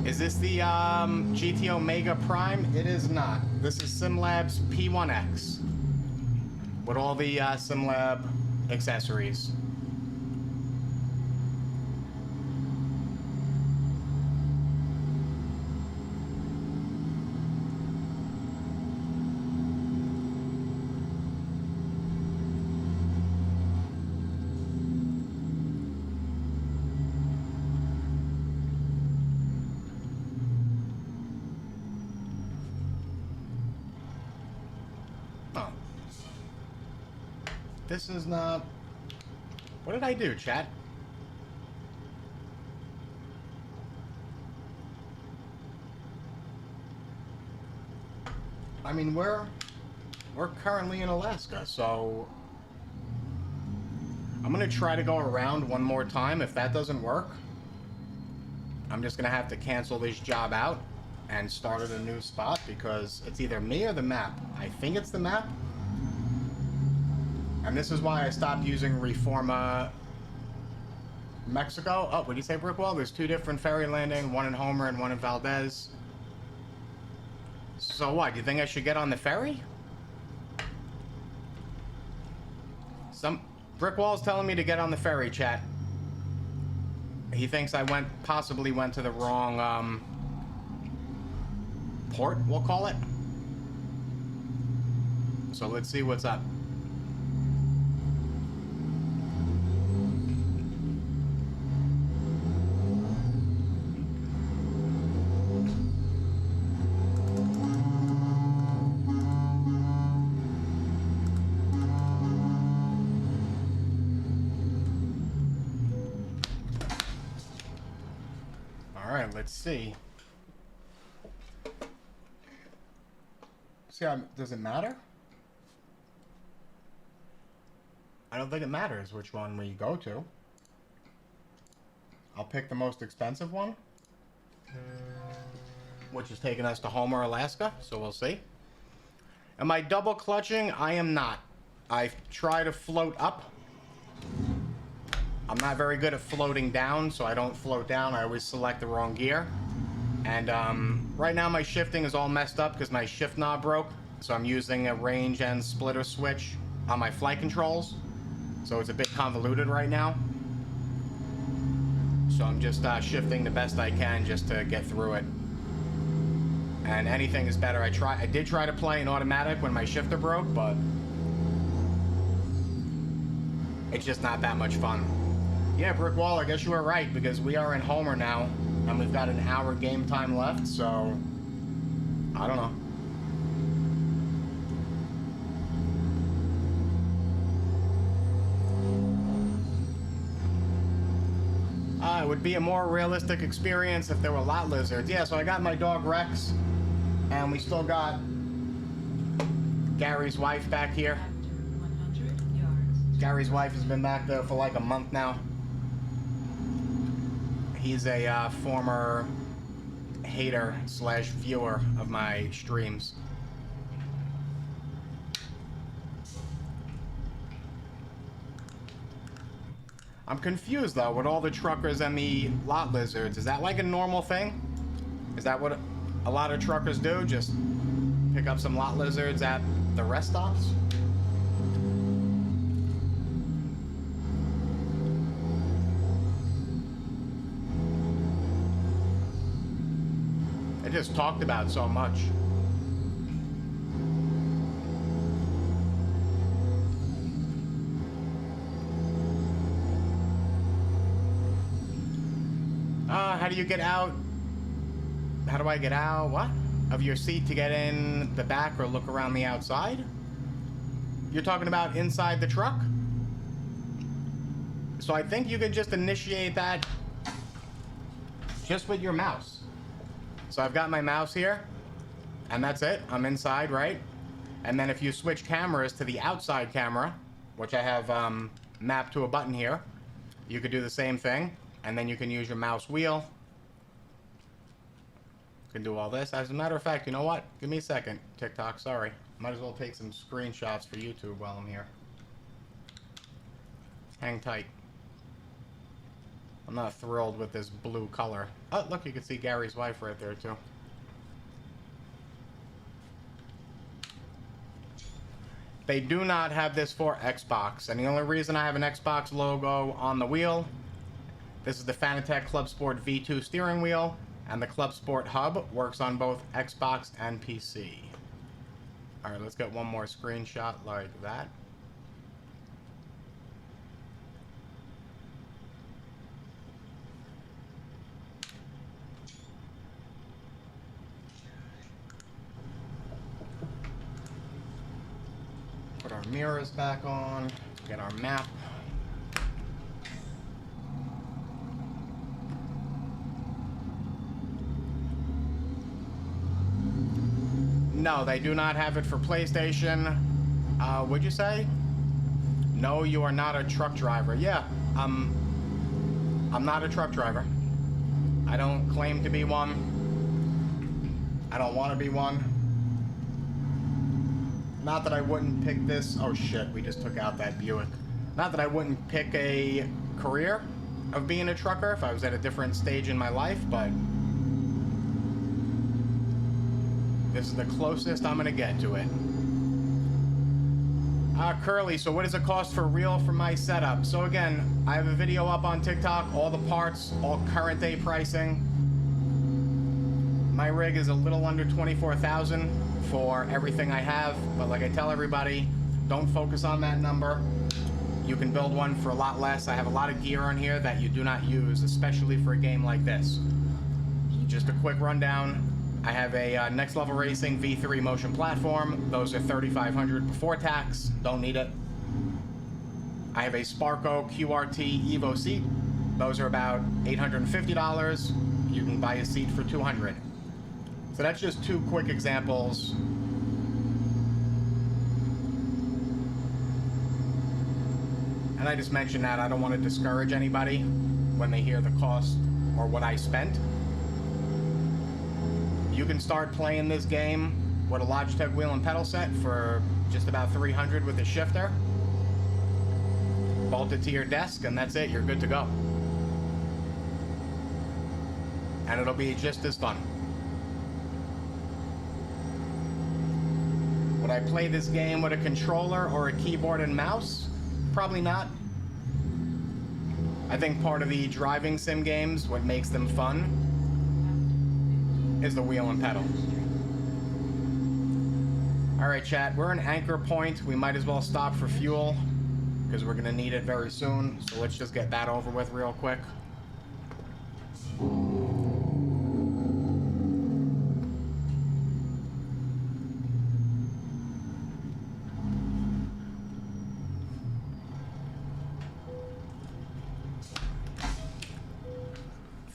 Is this the GT Omega Prime? It is not. This is SimLab's P1X with all the SimLab accessories. This is not... What did I do, chat? I mean, we're currently in Alaska, so I'm gonna try to go around one more time. If that doesn't work, I'm just gonna have to cancel this job out and start at a new spot because it's either me or the map. I think it's the map. And this is why I stopped using Reforma Mexico. Oh, what do you say, Brickwall? There's 2 different ferry landing, one in Homer and one in Valdez. So what, do you think I should get on the ferry? Brickwall's telling me to get on the ferry, chat. He thinks I possibly went to the wrong, port, we'll call it. So let's see what's up. Let's see. Does it matter? I don't think it matters which one we go to. I'll pick the most expensive one, which is taking us to Homer, Alaska, so we'll see. Am I double clutching? I am not. I try to float up. I'm not very good at floating down, so I don't float down. I always select the wrong gear. And right now my shifting is all messed up because my shift knob broke. So I'm using a range and splitter switch on my flight controls. So it's a bit convoluted right now. So I'm just shifting the best I can just to get through it. And anything is better. I did try to play in automatic when my shifter broke, but it's just not that much fun. Yeah, Brickwall, I guess you were right, because we are in Homer now, and we've got an hour game time left, so I don't know. It would be a more realistic experience if there were lot lizards. Yeah, so I got my dog Rex, and we still got Gary's wife back here. After 100 yards. Gary's wife has been back there for like a month now. He's a former hater / viewer of my streams. I'm confused though with all the truckers and the lot lizards. Is that like a normal thing? Is that what a lot of truckers do? Just pick up some lot lizards at the rest stops? It just talked about so much. How do you get out? How do I get out? What? Of your seat to get in the back or look around the outside? You're talking about inside the truck? So I think you can just initiate that just with your mouse. So I've got my mouse here, and that's it. I'm inside, right? And then if you switch cameras to the outside camera, which I have mapped to a button here, you could do the same thing. And then you can use your mouse wheel. You can do all this. As a matter of fact, you know what? Give me a second, TikTok. Sorry. Might as well take some screenshots for YouTube while I'm here. Hang tight. I'm not thrilled with this blue color. Oh, look, you can see Gary's wife right there, too. They do not have this for Xbox. And the only reason I have an Xbox logo on the wheel, this is the Fanatec Club Sport V2 steering wheel, and the Club Sport hub works on both Xbox and PC. Alright, let's get one more screenshot like that. Put our mirrors back on. Get our map. No, they do not have it for PlayStation. Would you say? No, you are not a truck driver. Yeah, I'm not a truck driver. I don't claim to be one. I don't want to be one. Not that I wouldn't pick this. Oh shit, we just took out that Buick. Not that I wouldn't pick a career of being a trucker if I was at a different stage in my life, but this is the closest I'm gonna get to it. Curly, so what does it cost for real for my setup? So again, I have a video up on TikTok, all the parts, all current day pricing. My rig is a little under 24,000 for everything I have, but like I tell everybody, don't focus on that number. You can build one for a lot less. I have a lot of gear on here that you do not use, especially for a game like this. Just a quick rundown. I have a Next Level Racing V3 motion platform. Those are $3,500 before tax. Don't need it. I have a Sparco QRT Evo seat. Those are about $850. You can buy a seat for $200. So that's just two quick examples. And I just mentioned that I don't want to discourage anybody when they hear the cost or what I spent. You can start playing this game with a Logitech wheel and pedal set for just about $300 with a shifter. Bolt it to your desk and that's it, you're good to go. And it'll be just as fun. Would I play this game with a controller or a keyboard and mouse? Probably not. I think part of the driving sim games, what makes them fun, is the wheel and pedal. Alright chat, we're in Anchor Point. We might as well stop for fuel because we're gonna need it very soon. So let's just get that over with real quick.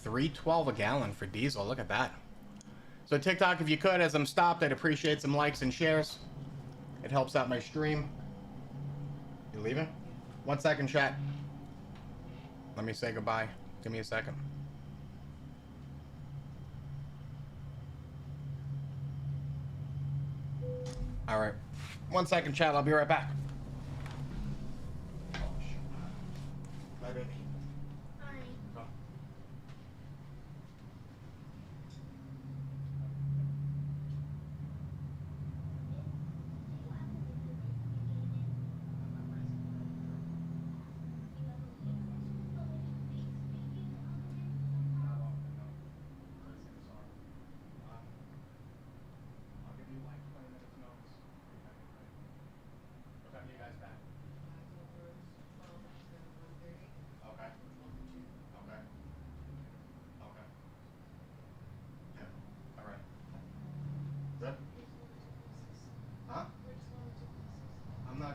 $3.12 a gallon for diesel, look at that. So TikTok, if you could, as I'm stopped, I'd appreciate some likes and shares. It helps out my stream. You leaving? 1 second, chat. Let me say goodbye. Give me a second. All right. 1 second, chat. I'll be right back. Oh, shit. Bye, baby. Hi. Go.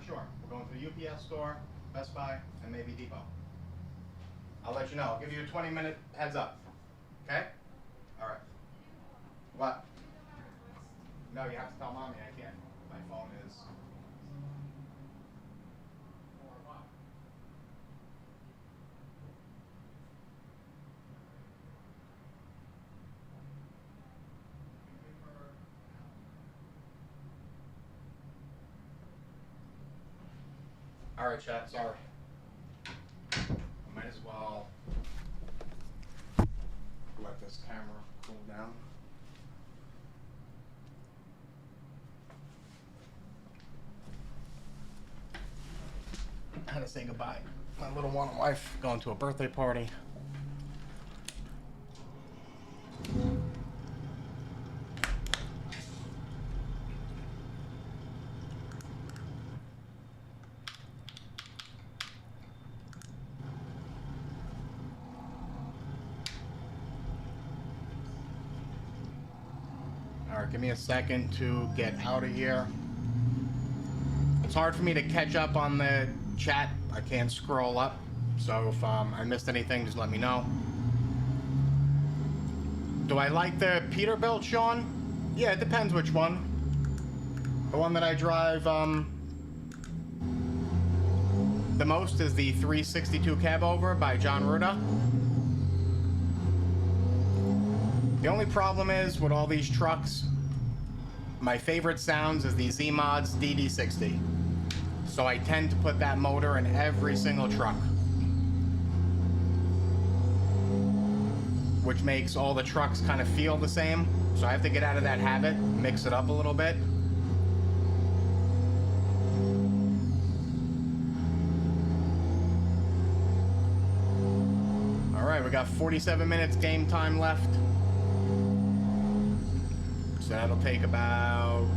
Sure. We're going to the UPS store, Best Buy, and maybe Depot. I'll let you know. I'll give you a 20-minute heads up. Okay? All right. What? No, you have to tell Mommy. I can't. My phone is... All right, chat, sorry. I might as well let this camera cool down. I had to say goodbye. My little one and wife going to a birthday party. Give me a second to get out of here. It's hard for me to catch up on the chat. I can't scroll up. So if I missed anything, just let me know. Do I like the Peterbilt, Sean? Yeah, it depends which one. The one that I drive the most is the 362 cab over by John Ruda. The only problem is with all these trucks, my favorite sounds is the Z-Mods DD60. So I tend to put that motor in every single truck, which makes all the trucks kind of feel the same. So I have to get out of that habit, mix it up a little bit. All right, we got 47 minutes game time left. So that'll take about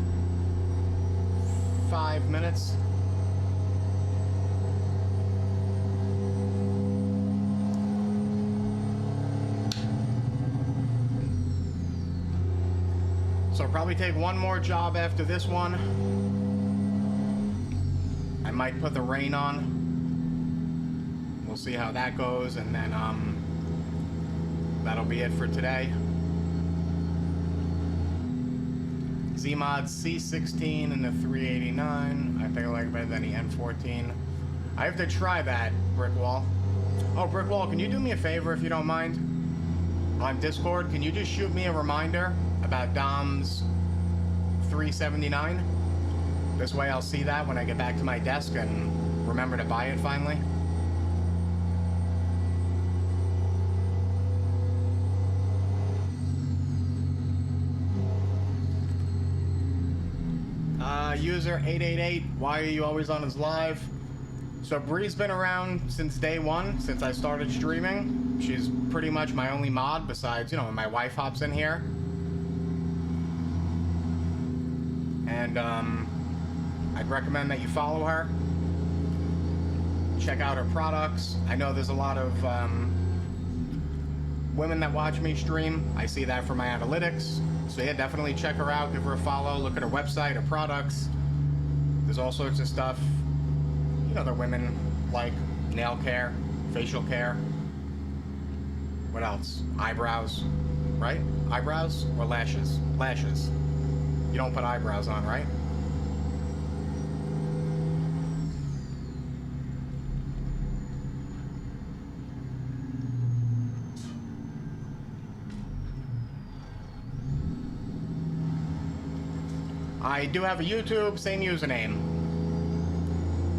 5 minutes. So I'll probably take one more job after this one. I might put the rain on. We'll see how that goes, and then that'll be it for today. Z-Mod C16 and the 389. I think I like better than the N14. I have to try that, Brickwall. Oh, Brickwall, can you do me a favor if you don't mind? On Discord, can you just shoot me a reminder about Dom's 379? This way I'll see that when I get back to my desk and remember to buy it finally. User 888, why are you always on his live? So Bree's been around since day one, since I started streaming. She's pretty much my only mod besides, you know, when my wife hops in here. And I'd recommend that you follow her. Check out her products. I know there's a lot of women that watch me stream. I see that from my analytics. So yeah, definitely check her out, give her a follow, look at her website, her products. There's all sorts of stuff, you know, that women like: nail care, facial care. What else? Eyebrows, right? Eyebrows or lashes? Lashes. You don't put eyebrows on, right? I do have a YouTube, same username.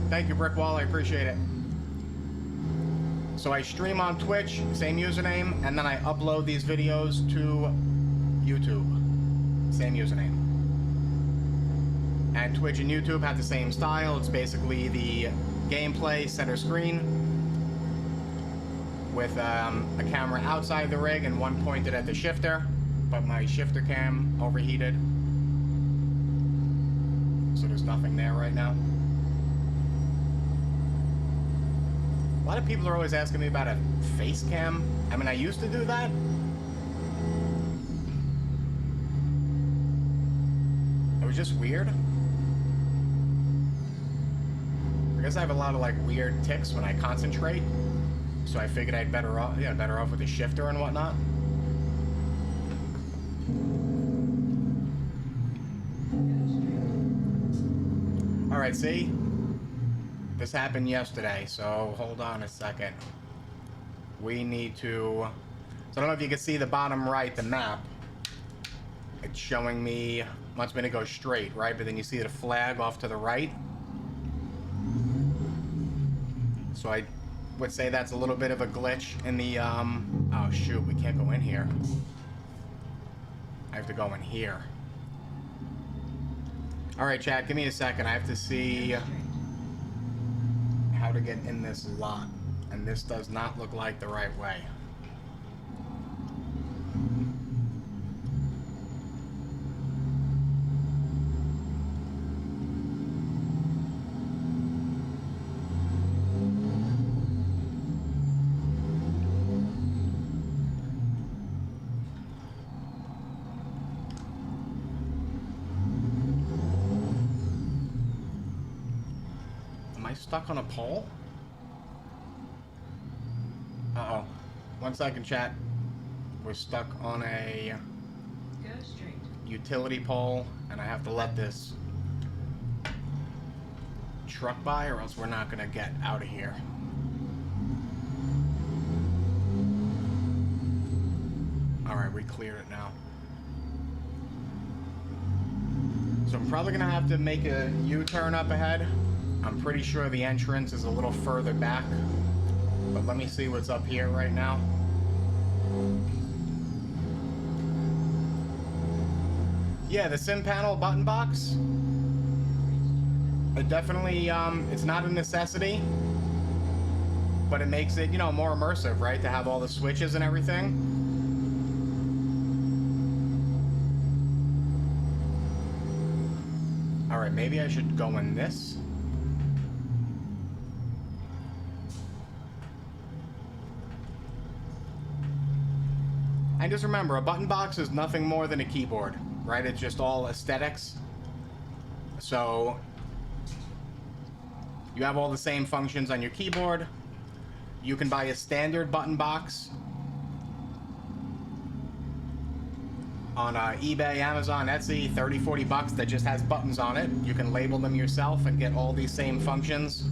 Thank you, Brickwall, I appreciate it. So I stream on Twitch, same username, and then I upload these videos to YouTube, same username. And Twitch and YouTube have the same style. It's basically the gameplay center screen with a camera outside the rig and one pointed at the shifter, but my shifter cam overheated. So there's nothing there right now. A lot of people are always asking me about a face cam. I mean, I used to do that. It was just weird. I guess I have a lot of like weird tics when I concentrate. So I figured I'd better off with the shifter and whatnot. Alright, see? This happened yesterday, so hold on a second. We need to... So I don't know if you can see the bottom right, the map. It's showing me... wants me to go straight, right? But then you see the flag off to the right. So I would say that's a little bit of a glitch in the... Oh shoot, we can't go in here. I have to go in here. Alright, chat, give me a second. I have to see how to get in this lot. And this does not look like the right way. stuck on a pole? Uh-oh. 1 second, chat. We're stuck on a Go straight. utility pole, and I have to let this truck by, or else we're not gonna get out of here. Alright, we cleared it now. So I'm probably gonna have to make a U-turn up ahead. I'm pretty sure the entrance is a little further back, but let me see what's up here right now. Yeah, the sim panel button box, it definitely, it's not a necessity, but it makes it, you know, more immersive, right? To have all the switches and everything. Alright, maybe I should go in this. And just remember, a button box is nothing more than a keyboard, right? It's just all aesthetics. So you have all the same functions on your keyboard. You can buy a standard button box on eBay, Amazon, Etsy, 30, 40 bucks that just has buttons on it. You can label them yourself and get all these same functions.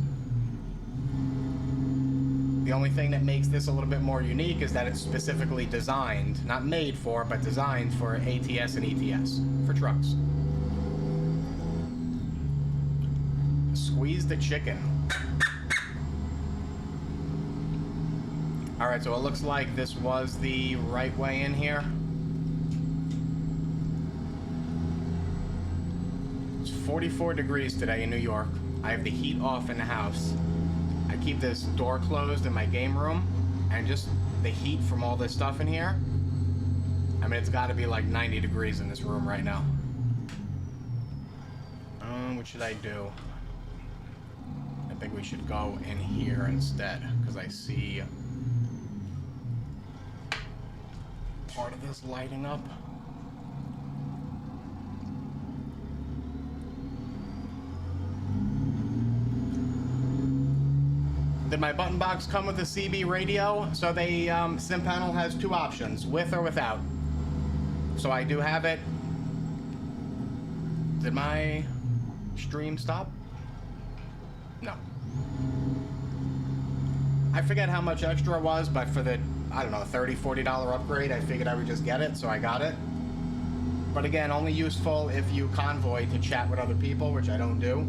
The only thing that makes this a little bit more unique is that it's specifically designed, not made for, but designed for ATS and ETS, for trucks. Squeeze the chicken. Alright, so it looks like this was the right way in here. It's 44 degrees today in New York. I have the heat off in the house. I keep this door closed in my game room, and just the heat from all this stuff in here, I mean, it's got to be like 90 degrees in this room right now. What should I do? I think we should go in here instead, because I see part of this lighting up. Did my button box come with a CB radio? So they, sim panel has two options, with or without. So I do have it. Did my stream stop? No. I forget how much extra it was, but for the, I don't know, $30, $40 upgrade, I figured I would just get it, so I got it. But again, only useful if you convoy to chat with other people, which I don't do.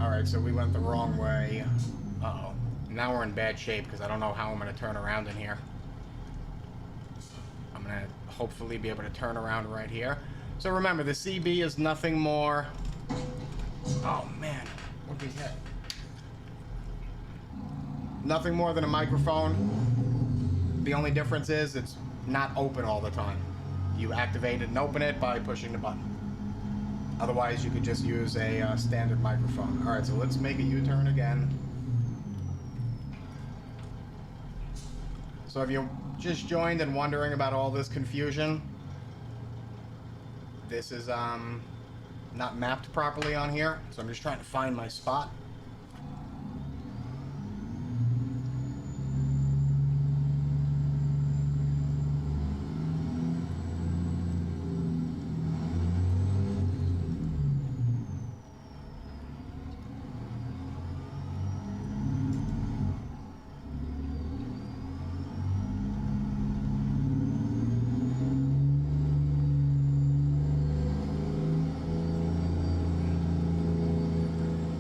Alright, so we went the wrong way. Uh-oh. Now we're in bad shape because I don't know how I'm going to turn around in here. I'm going to hopefully be able to turn around right here. So remember, the CB is nothing more... Oh, man. What did we hit? Nothing more than a microphone. The only difference is it's not open all the time. You activate it and open it by pushing the button. Otherwise, you could just use a standard microphone. All right, so let's make a U-turn again. So if you just joined and wondering about all this confusion, this is not mapped properly on here, so I'm just trying to find my spot.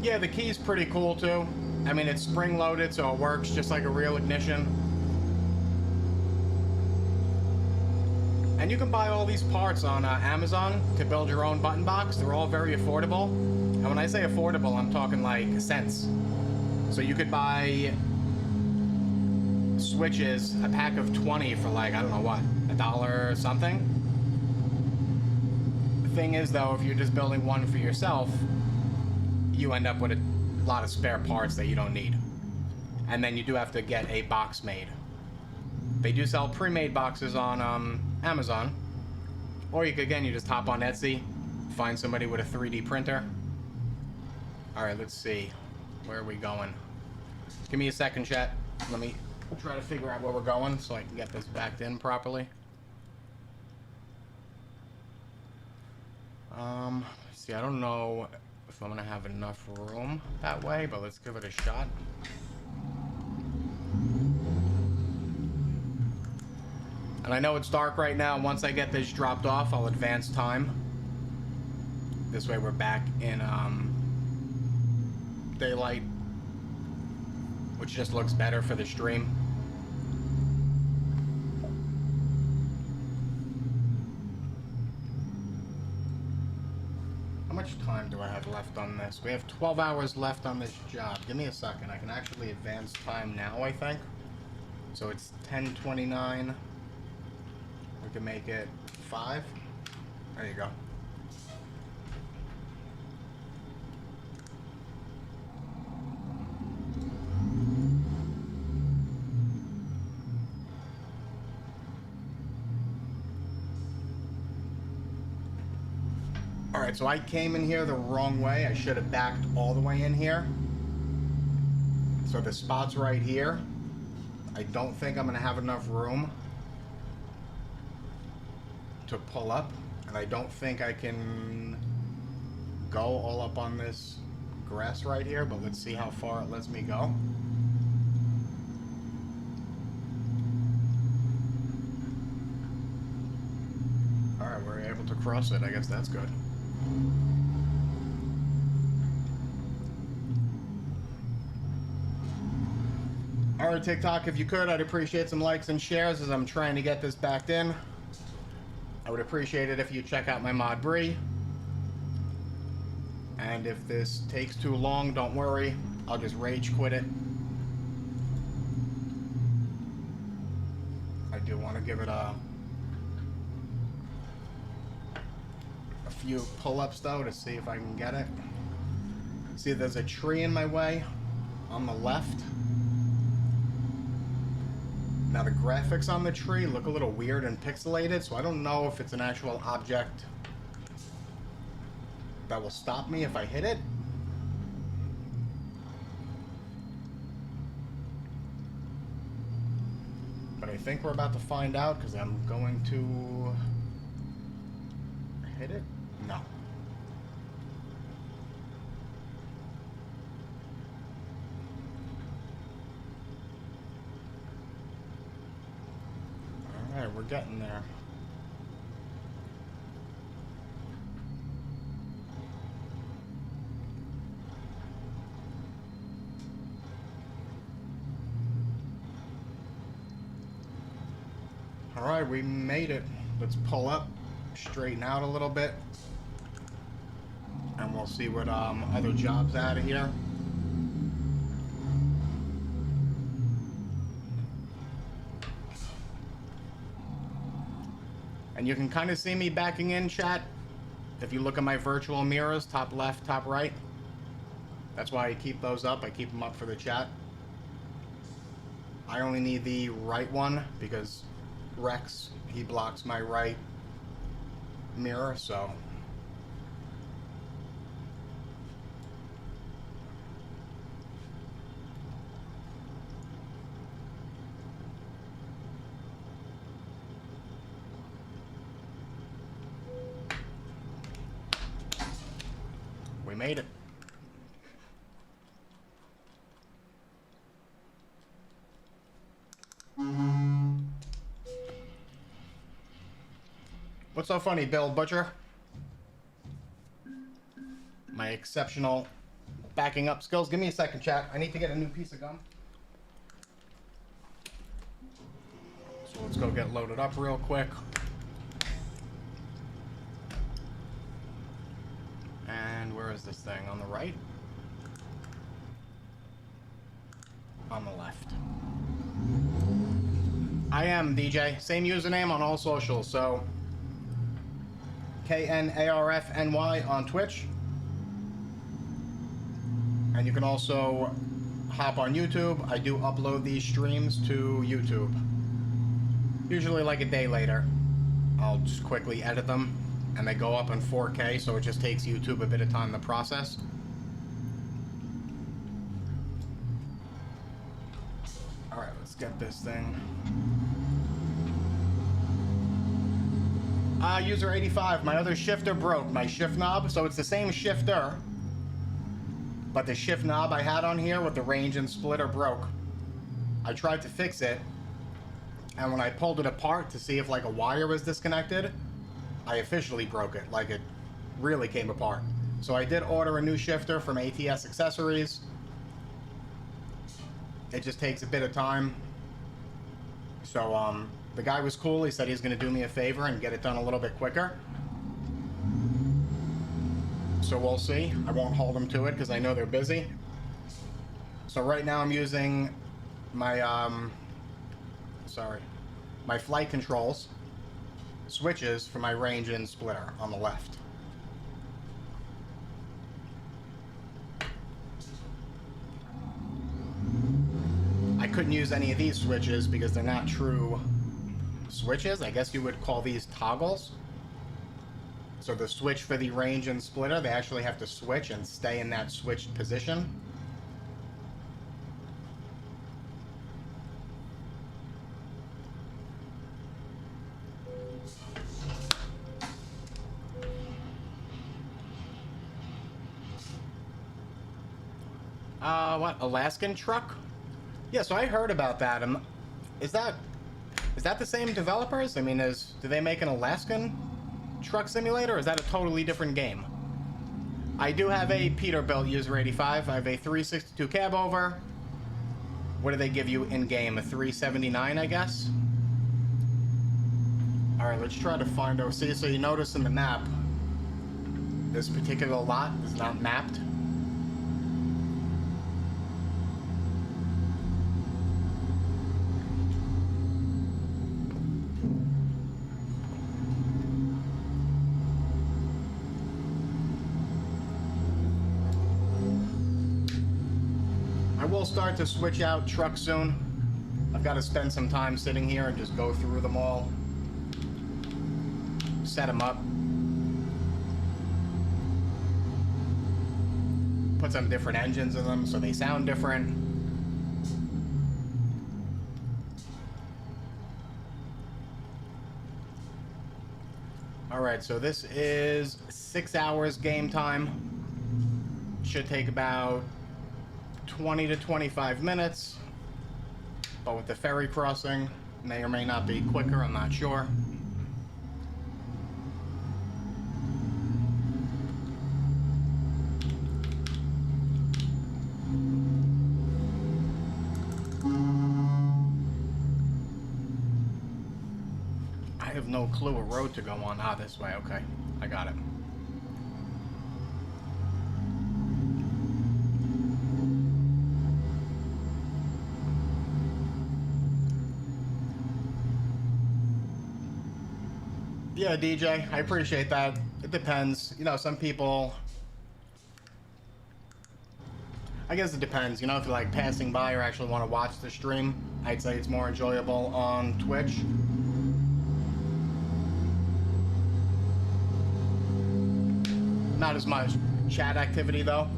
Yeah, the key's pretty cool too. I mean, it's spring-loaded, so it works just like a real ignition. And you can buy all these parts on Amazon to build your own button box. They're all very affordable. And when I say affordable, I'm talking like cents. So you could buy switches, a pack of 20 for like, I don't know what, $1 or something. The thing is though, if you're just building one for yourself, you end up with a lot of spare parts that you don't need. And then you do have to get a box made. They do sell pre-made boxes on Amazon. Or you could, again, you just hop on Etsy, find somebody with a 3D printer. Alright, let's see. Where are we going? Give me a second, chat. Let me try to figure out where we're going so I can get this backed in properly. See, I don't know if I'm gonna have enough room that way, but let's give it a shot. And I know it's dark right now. Once I get this dropped off, I'll advance time. This way we're back in daylight, which just looks better for the stream. How much time do I have left on this? We have 12 hours left on this job. Give me a second. I can actually advance time now, I think. So it's 10:29. We can make it 5. There you go. Alright, so I came in here the wrong way. I should have backed all the way in here. So the spot's right here. I don't think I'm going to have enough room to pull up. And I don't think I can go all up on this grass right here. But let's see how far it lets me go. Alright, we're able to cross it. I guess that's good. Alright, TikTok, if you could, I'd appreciate some likes and shares as I'm trying to get this backed in. I would appreciate it if you check out my mod Bree. And if this takes too long, don't worry. I'll just rage quit it. I do want to give it a few pull-ups though to see if I can get it. See, there's a tree in my way on the left. Now the graphics on the tree look a little weird and pixelated, so I don't know if it's an actual object that will stop me if I hit it. But I think we're about to find out because I'm going to hit it. No. Alright, we're getting there. Alright, we made it. Let's pull up, straighten out a little bit. And we'll see what other jobs out of here. And you can kind of see me backing in, chat. If you look at my virtual mirrors, top left, top right. That's why I keep those up. I keep them up for the chat. I only need the right one because Rex, he blocks my right mirror, so... We made it. What's so funny, Bill Butcher? My exceptional backing up skills. Give me a second, chat. I need to get a new piece of gum. So let's go get loaded up real quick. And where is this thing? On the right? On the left. I am DJ. Same username on all socials, so KNARFNY on Twitch. And you can also hop on YouTube. I do upload these streams to YouTube. Usually like a day later. I'll just quickly edit them. And they go up in 4K, so it just takes YouTube a bit of time to process. get this thing. User 85, my other shifter broke, my shift knob. So it's the same shifter, but the shift knob I had on here with the range and splitter broke. I tried to fix it, and when I pulled it apart to see if like a wire was disconnected, I officially broke it. Like it really came apart. So I did order a new shifter from ATS Accessories. It just takes a bit of time. So the guy was cool. He said he's going to do me a favor and get it done a little bit quicker. So we'll see. I won't hold them to it because I know they're busy. So right now I'm using my my flight controls switches for my range and splitter on the left. I couldn't use any of these switches because they're not true switches. I guess you would call these toggles. So the switch for the range and splitter, they actually have to switch and stay in that switched position. What? Alaskan truck? Yeah, so I heard about that. Is that the same developers? I mean, do they make an Alaskan truck simulator, or is that a totally different game? I do have a Peterbilt User 85. I have a 362 cab over. What do they give you in game? A 379, I guess? Alright, let's try to find OC. So you notice in the map, this particular lot is not mapped. We'll start to switch out trucks soon. I've got to spend some time sitting here and just go through them all, set them up, put some different engines in them so they sound different. Alright, so this is 6 hours game time. Should take about 20 to 25 minutes, but with the ferry crossing, may or may not be quicker, I'm not sure. I have no clue a road to go on. Ah, this way, okay, I got it. Yeah, DJ, I appreciate that. It depends. You know, some people... I guess it depends. You know, if you're like passing by or actually want to watch the stream, I'd say it's more enjoyable on Twitch. Not as much chat activity, though.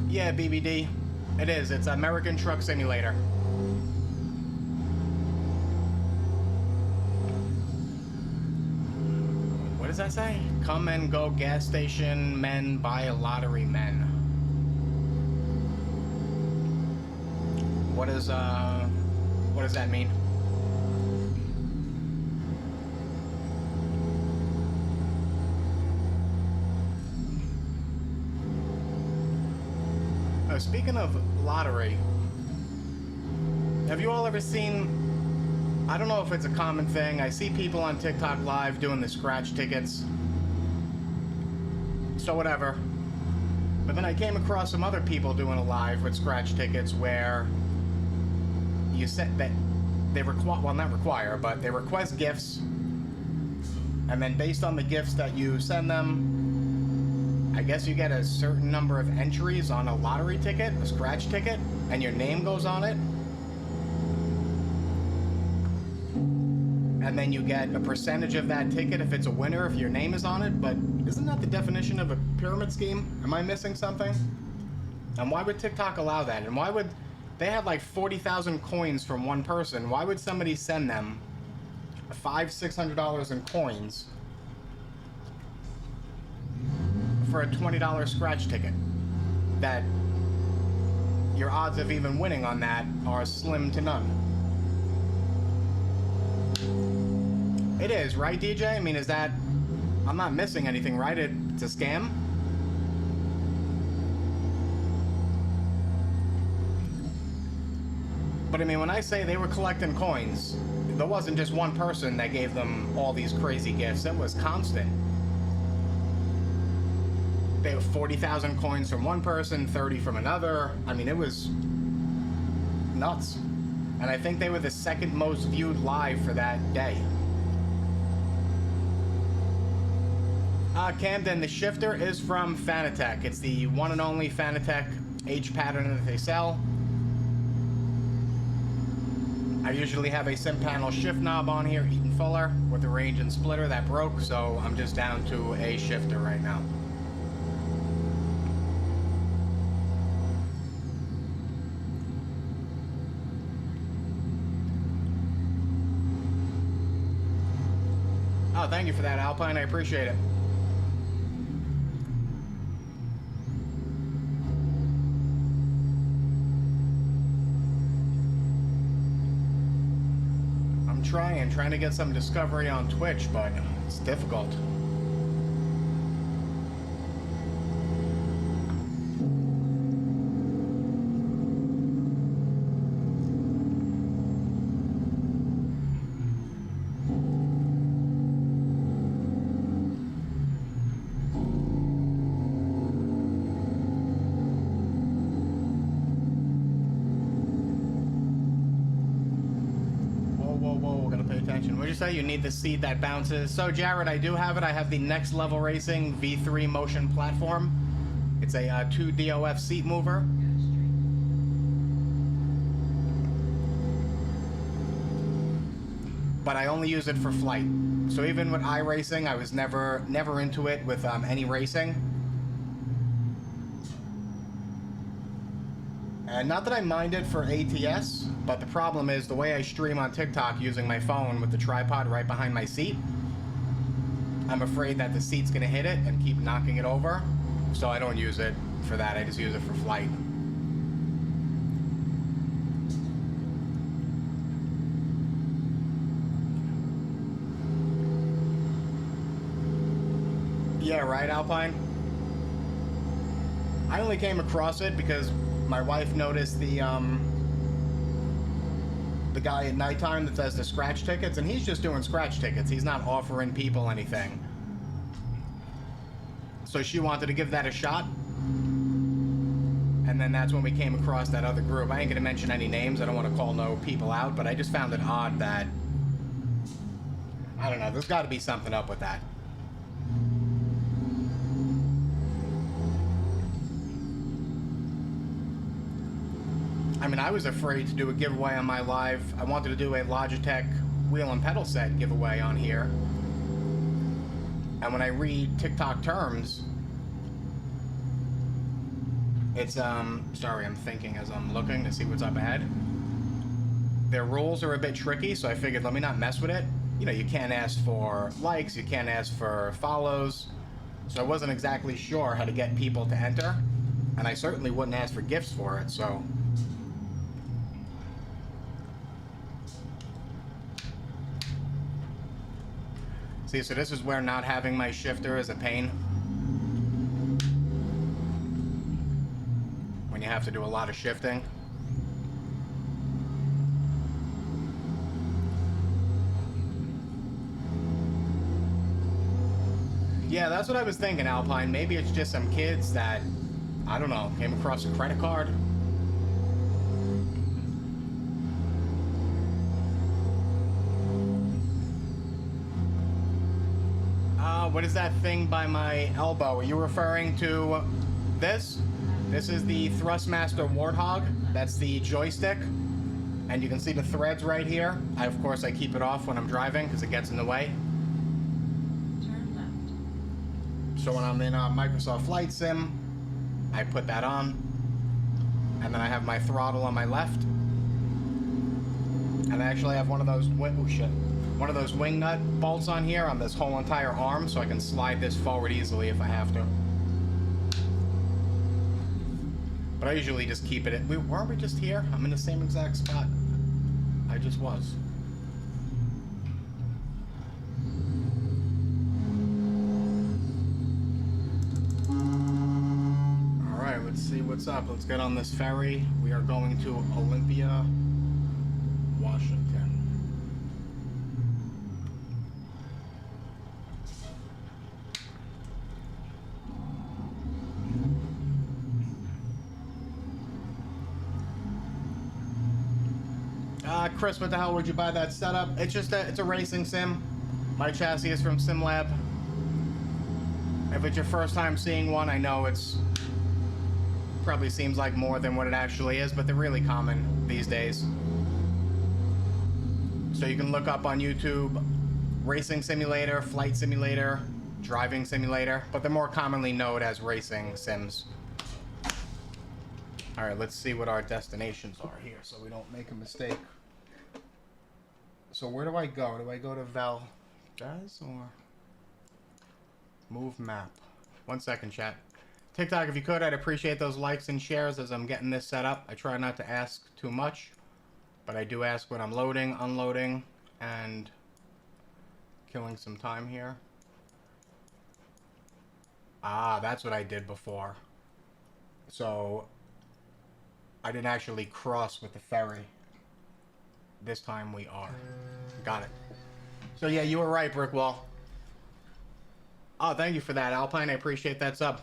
Yeah, BBD. It is. It's American Truck Simulator. What does that say? Come and go gas station men buy a lottery men. What does that mean? Speaking of lottery, have you all ever seen, I don't know if it's a common thing, I see people on TikTok live doing the scratch tickets, so whatever, but then I came across some other people doing a live with scratch tickets where you said that they well, not require, but they request gifts, and then based on the gifts that you send them, I guess you get a certain number of entries on a lottery ticket, a scratch ticket, and your name goes on it. and then you get a percentage of that ticket if it's a winner, if your name is on it. But isn't that the definition of a pyramid scheme? Am I missing something? And why would TikTok allow that? And why would they had like 40,000 coins from one person? Why would somebody send them $500-600 in coins for a $20 scratch ticket? That your odds of even winning on that are slim to none. It is, right, DJ? I mean, is that... I'm not missing anything, right? It's a scam? But I mean, when I say they were collecting coins, there wasn't just one person that gave them all these crazy gifts. It was constant. They have 40,000 coins from one person, 30 from another. I mean, it was nuts. And I think they were the second most viewed live for that day. Camden, the shifter is from Fanatec. It's the one and only Fanatec H pattern that they sell. I usually have a sim panel shift knob on here, Eaton Fuller, with a range and splitter that broke, so I'm just down to a shifter right now. Oh, thank you for that, Alpine. I appreciate it. I'm trying to get some discovery on Twitch, but it's difficult. You need the seat that bounces. So Jared, I do have it. I have the Next Level Racing V3 motion platform. It's a 2 DOF seat mover. But I only use it for flight. So even with iRacing, I was never into it with any racing. And not that I mind it for ATS, but the problem is the way I stream on TikTok using my phone with the tripod right behind my seat, I'm afraid that the seat's gonna hit it and keep knocking it over. So I don't use it for that, I just use it for flight. Yeah, right, Alpine? I only came across it because my wife noticed the guy at nighttime that does the scratch tickets, and he's just doing scratch tickets. He's not offering people anything. So she wanted to give that a shot. And then that's when we came across that other group. I ain't gonna mention any names. I don't want to call no people out, but I just found it odd that... I don't know. There's got to be something up with that. I mean, I was afraid to do a giveaway on my live. I wanted to do a Logitech wheel and pedal set giveaway on here. And when I read TikTok terms, it's, sorry, I'm thinking as I'm looking to see what's up ahead. Their rules are a bit tricky, so I figured let me not mess with it. You know, you can't ask for likes, you can't ask for follows. So I wasn't exactly sure how to get people to enter. And I certainly wouldn't ask for gifts for it, so... See, so this is where not having my shifter is a pain. When you have to do a lot of shifting. Yeah, that's what I was thinking, Alpine. Maybe it's just some kids that, I don't know, came across a credit card. What is that thing by my elbow? Are you referring to this? This is the Thrustmaster Warthog. That's the joystick. And you can see the threads right here. Of course, I keep it off when I'm driving because it gets in the way. Turn left. So when I'm in Microsoft Flight Sim, I put that on. And then I have my throttle on my left. And I actually have one of those, one of those wing nut bolts on here on this whole entire arm, so I can slide this forward easily if I have to. But I usually just keep it. Weren't we just here? I'm in the same exact spot I just was. Alright, let's see what's up. Let's get on this ferry. We are going to Olympia, Washington. Chris, what the hell would you buy that setup? It's just it's a racing sim. My chassis is from SimLab. If it's your first time seeing one, I know it's probably seems like more than what it actually is, but they're really common these days. So you can look up on YouTube racing simulator, flight simulator, driving simulator, but they're more commonly known as racing sims. All right, let's see what our destinations are here so we don't make a mistake. So where do I go? Do I go to Valdez or move map? 1 second, chat. TikTok, if you could, I'd appreciate those likes and shares as I'm getting this set up. I try not to ask too much, but I do ask when I'm loading, unloading, and killing some time here. Ah, that's what I did before. So I didn't actually cross with the ferry. This time we are. Got it. So yeah, you were right, Brickwall. Oh, thank you for that, Alpine. I appreciate that sub.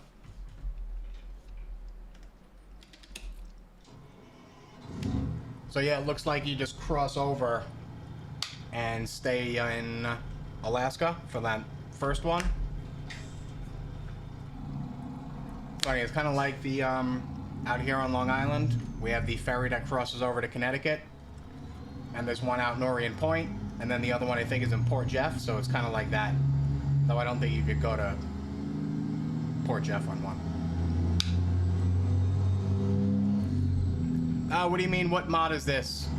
So yeah, it looks like you just cross over and stay in Alaska for that first one. Funny, it's kind of like the out here on Long Island. We have the ferry that crosses over to Connecticut. And there's one out in Orient Point, and then the other one I think is in Port Jeff, so it's kind of like that. Though I don't think you could go to Port Jeff on one. What do you mean, what mod is this?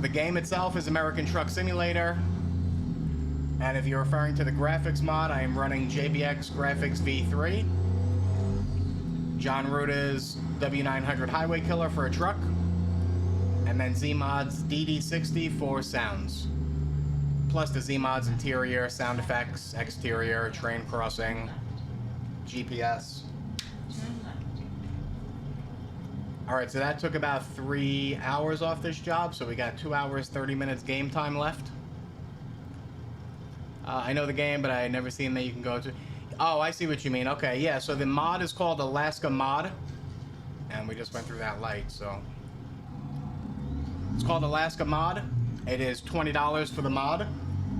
The game itself is American Truck Simulator. And if you're referring to the graphics mod, I am running JBX Graphics V3. John Ruta's W900 Highway Killer for a truck. And then Z-Mod's DD60 for sounds. Plus the Z-Mod's interior, sound effects, exterior, train crossing, GPS. Turn left. Alright, so that took about 3 hours off this job, so we got 2 hours, 30 minutes game time left. I know the game, but I never seen that you can go to. Oh, I see what you mean. Okay, yeah, so the mod is called Alaska Mod. And we just went through that light, so. It's called Alaska Mod. It is $20 for the mod.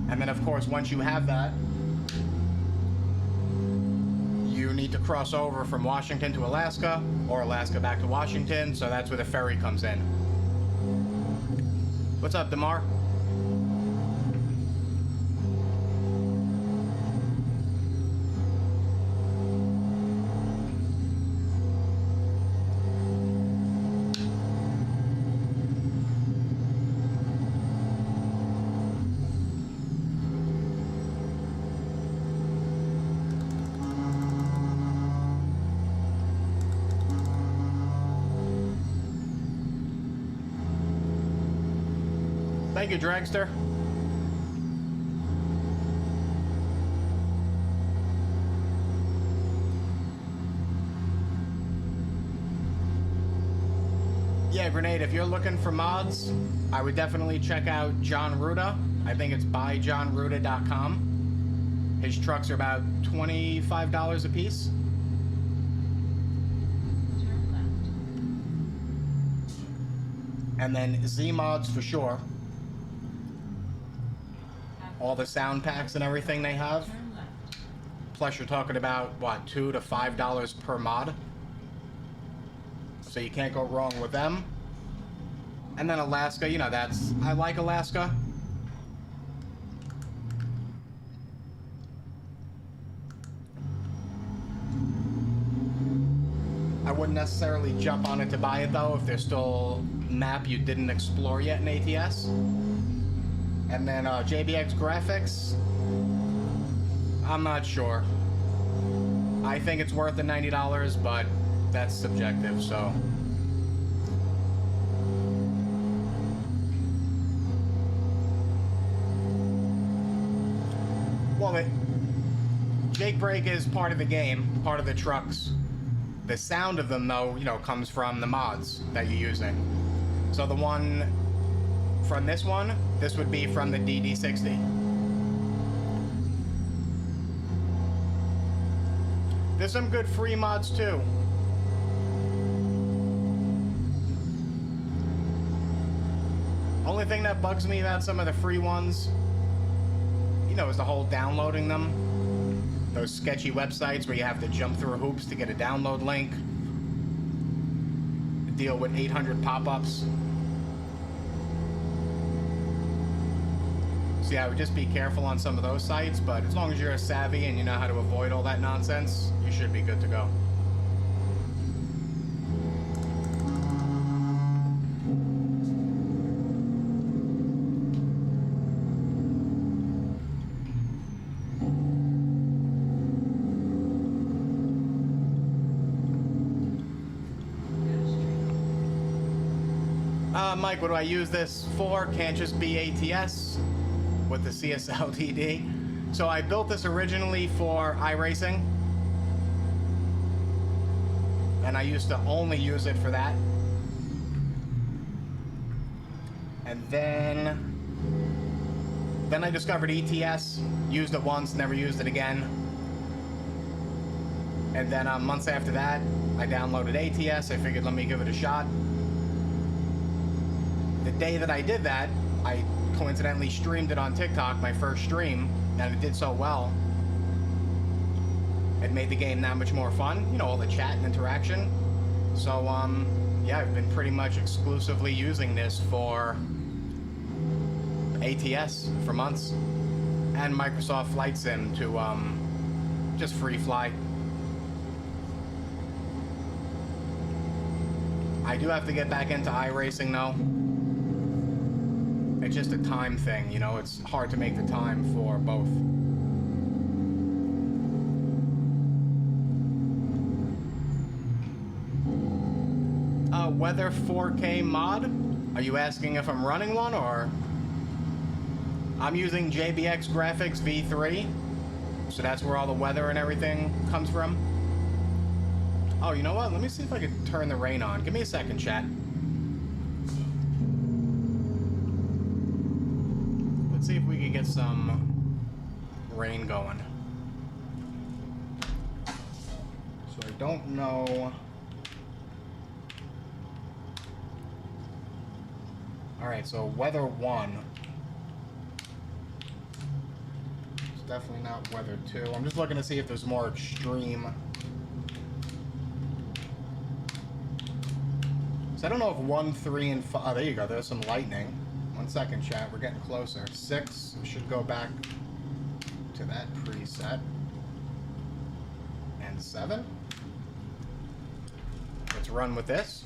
And then, of course, once you have that, you need to cross over from Washington to Alaska, or Alaska back to Washington, so that's where the ferry comes in. What's up, Damar? Thank you, Dragster. Yeah, Grenade, if you're looking for mods, I would definitely check out John Ruta. I think it's buyjohnruta.com. His trucks are about $25 a piece. Turn left. And then Z-Mods for sure. All the sound packs and everything they have. Turn left. Plus you're talking about, what, $2 to $5 per mod? So you can't go wrong with them. And then Alaska, you know, I like Alaska. I wouldn't necessarily jump on it to buy it though if there's still map you didn't explore yet in ATS. And then JBX Graphics, I'm not sure. I think it's worth the $90, but that's subjective, so. Well, Jake Brake is part of the game, part of the trucks. The sound of them, though, you know, comes from the mods that you're using. So the one from this one, this would be from the DD60. There's some good free mods, too. Only thing that bugs me about some of the free ones, you know, is the whole downloading them. Those sketchy websites where you have to jump through hoops to get a download link. Deal with 800 pop-ups. So yeah, I would just be careful on some of those sites, but as long as you're savvy and you know how to avoid all that nonsense, you should be good to go. Mike, what do I use this for? Can't just be ATS with the CSLDD. So I built this originally for iRacing, and I used to only use it for that. And then I discovered ETS, used it once, never used it again. And then months after that, I downloaded ATS. I figured, let me give it a shot. The day that I did that, I coincidentally streamed it on TikTok, my first stream, and it did so well. It made the game that much more fun, you know, all the chat and interaction. So, yeah, I've been pretty much exclusively using this for ATS for months, and Microsoft Flight Sim to just free fly. I do have to get back into iRacing though. It's just a time thing, you know, it's hard to make the time for both. Weather 4K mod? Are you asking if I'm running one, or? I'm using JBX Graphics V3, so that's where all the weather and everything comes from. Oh, you know what? Let me see if I can turn the rain on. Give me a second, chat. Let's see if we can get some rain going. So I don't know. Alright, so weather 1. It's definitely not weather 2. I'm just looking to see if there's more extreme. So I don't know if 1, 3, and 5. Oh, there you go. There's some lightning. 1 second, chat. We're getting closer. 6 should go back to that preset. And 7. Let's run with this.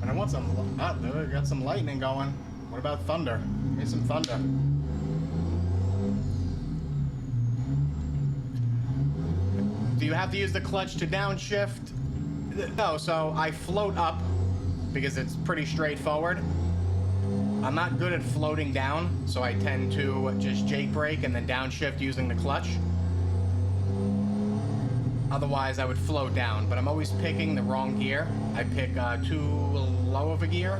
And I want some. Oh, there we got some lightning going. What about thunder? Give me some thunder. Do you have to use the clutch to downshift? No, so I float up because it's pretty straightforward. I'm not good at floating down, so I tend to just Jake brake and then downshift using the clutch. Otherwise, I would float down, but I'm always picking the wrong gear. I pick too low of a gear.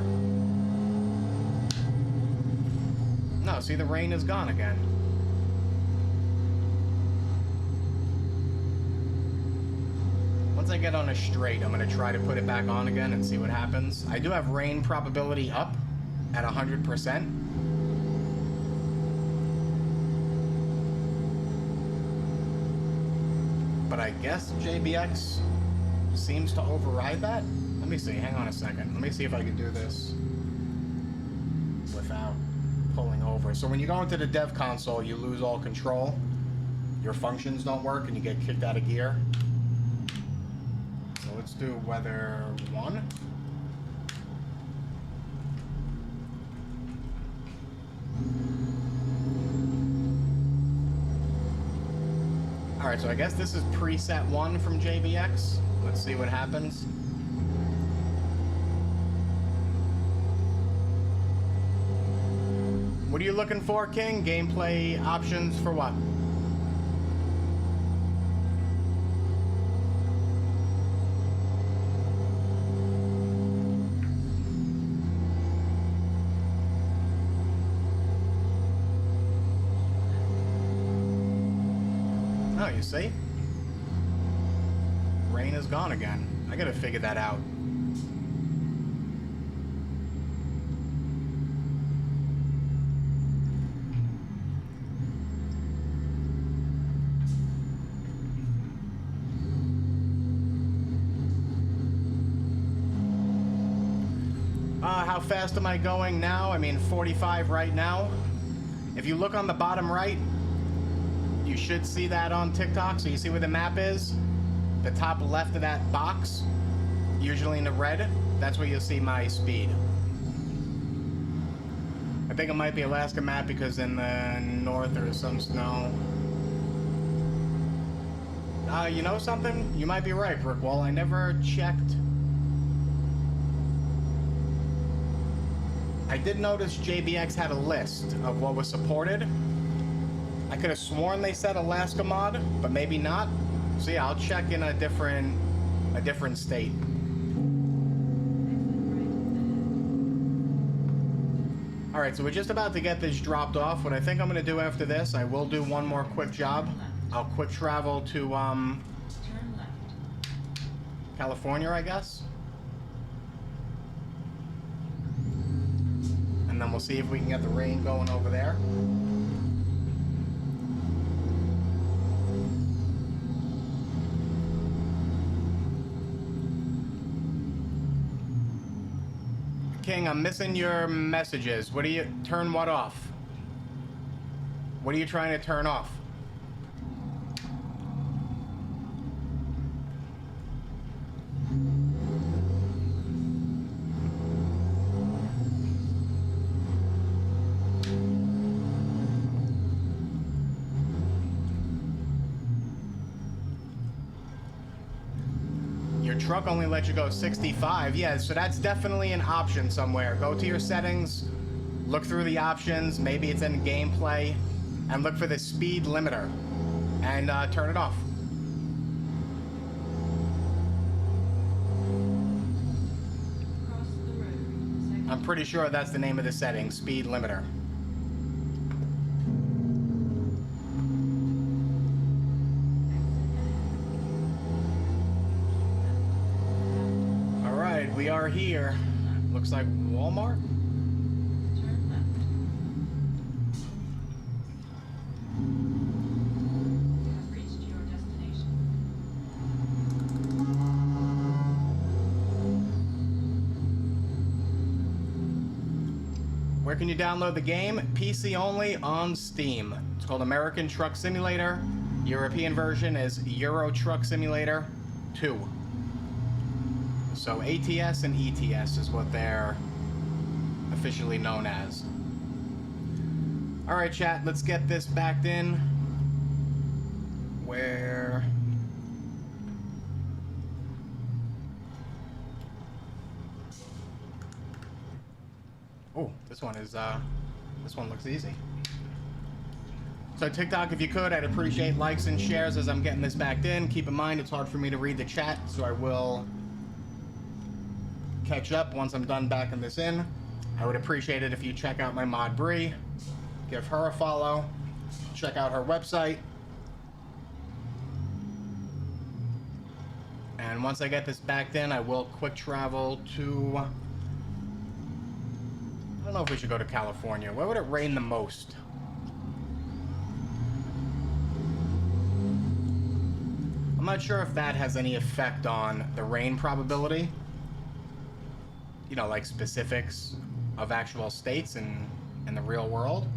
No, see, the rain is gone again. Once I get on a straight, I'm going to try to put it back on again and see what happens. I do have rain probability up at 100%. But I I guess JBX seems to override that. Let me see. Hang on a second. Let me see if I can do this without pulling over. So when you go into the dev console, you lose all control. Your functions don't work and you get kicked out of gear. So let's do weather 1. Alright, so I guess this is preset 1 from JBX. Let's see what happens. What are you looking for, King? Gameplay options for what? Oh, you see? Rain is gone again. I gotta figure that out. How fast am I going now? I mean, 45 right now. If you look on the bottom right, you should see that on TikTok. So you see where the map is? The top left of that box, usually in the red, that's where you'll see my speed. I think it might be Alaska map because in the north there is some snow. You know something? You might be right, Brickwall. I never checked. I did notice JBX had a list of what was supported. I could have sworn they said Alaska mod, but maybe not. So yeah, I'll check in a different state. All right, so we're just about to get this dropped off. What I think I'm gonna do after this, I will do one more quick job. I'll quick travel to Turn left. California, I guess. And then we'll see if we can get the rain going over there. King, I'm missing your messages. What do you turn what off? What are you trying to turn off? Truck only lets you go 65. Yeah, so that's definitely an option somewhere. Go to your settings, look through the options, maybe it's in gameplay, and look for the speed limiter and turn it off. Cross the road. I'm pretty sure that's the name of the setting, speed limiter. We are here. Looks like Walmart. Turn left. You have reached your destination. Where can you download the game? PC only on Steam. It's called American Truck Simulator. European version is Euro Truck Simulator 2. So ATS and ETS is what they're officially known as. Alright, chat, let's get this backed in. Where... Oh, this one looks easy. So TikTok, if you could, I'd appreciate likes and shares as I'm getting this backed in. Keep in mind, it's hard for me to read the chat, so I will catch up once I'm done backing this in. I would appreciate it if you check out my mod Bree, give her a follow, check out her website, and once I get this backed in, I will quick travel to, I don't know if we should go to California. Where would it rain the most? I'm not sure if that has any effect on the rain probability. You know, like specifics of actual states in the real world.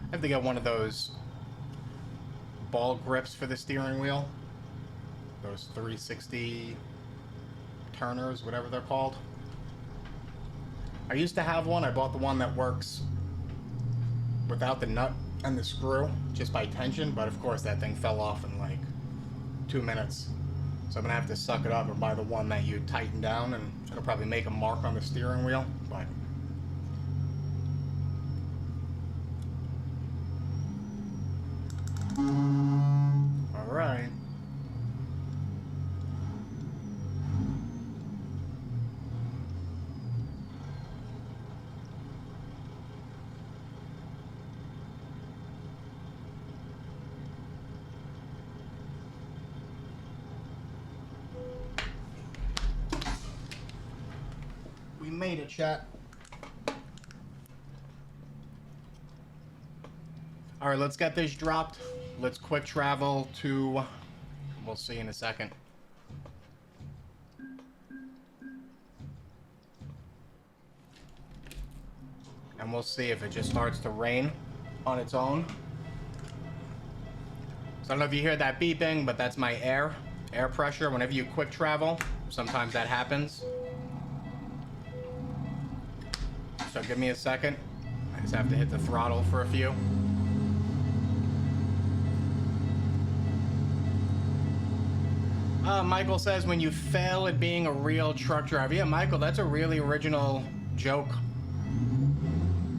I have to get one of those ball grips for the steering wheel. Those 360 turners, whatever they're called. I used to have one. I bought the one that works without the nut and the screw, just by tension, but of course that thing fell off in like 2 minutes. So I'm gonna have to suck it up and buy the one that you tighten down, and it'll probably make a mark on the steering wheel, but all right. We made it, chat. All right, let's get this dropped. Let's quick travel to, we'll see in a second. And we'll see if it just starts to rain on its own. So I don't know if you hear that beeping, but that's my air pressure. Whenever you quick travel, sometimes that happens. So give me a second. I just have to hit the throttle for a few. Michael says, when you fail at being a real truck driver. Yeah, Michael, that's a really original joke.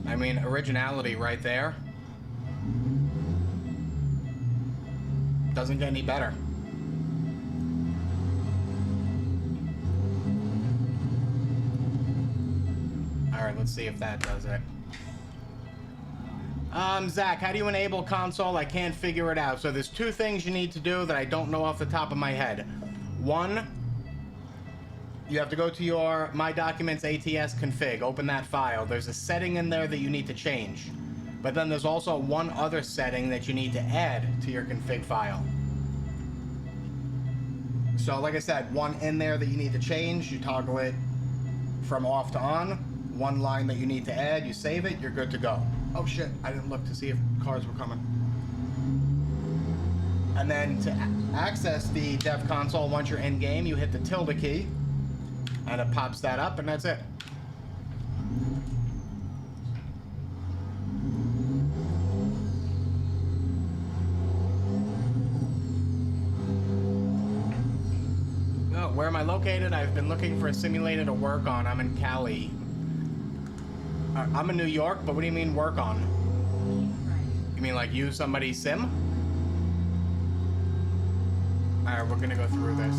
I mean, originality right there. Doesn't get any better. Alright, let's see if that does it. Zach, how do you enable console? I can't figure it out. So there's two things you need to do that I don't know off the top of my head. One, you have to go to your My Documents ATS config, open that file. There's a setting in there that you need to change. But then there's also one other setting that you need to add to your config file. So like I said, one in there that you need to change, you toggle it from off to on. One line that you need to add, you save it, you're good to go. Oh shit, I didn't look to see if cars were coming. And then to access the dev console, once you're in game, you hit the tilde key, and it pops that up, and that's it. Oh, where am I located? I've been looking for a simulator to work on. I'm in Cali. I'm in New York, but what do you mean work on? You mean like use somebody's sim? Alright, we're gonna go through this.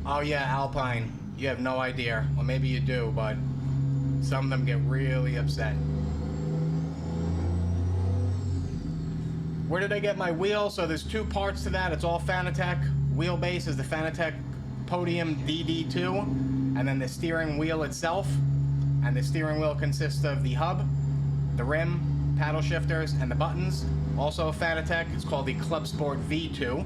Oh yeah, Alpine. You have no idea. Well, maybe you do, but some of them get really upset. Where did I get my wheel? So there's two parts to that. It's all Fanatec. Wheelbase is the Fanatec Podium DD2, and then the steering wheel itself. And the steering wheel consists of the hub, the rim, paddle shifters, and the buttons. Also Fanatec. It's called the Club Sport V2.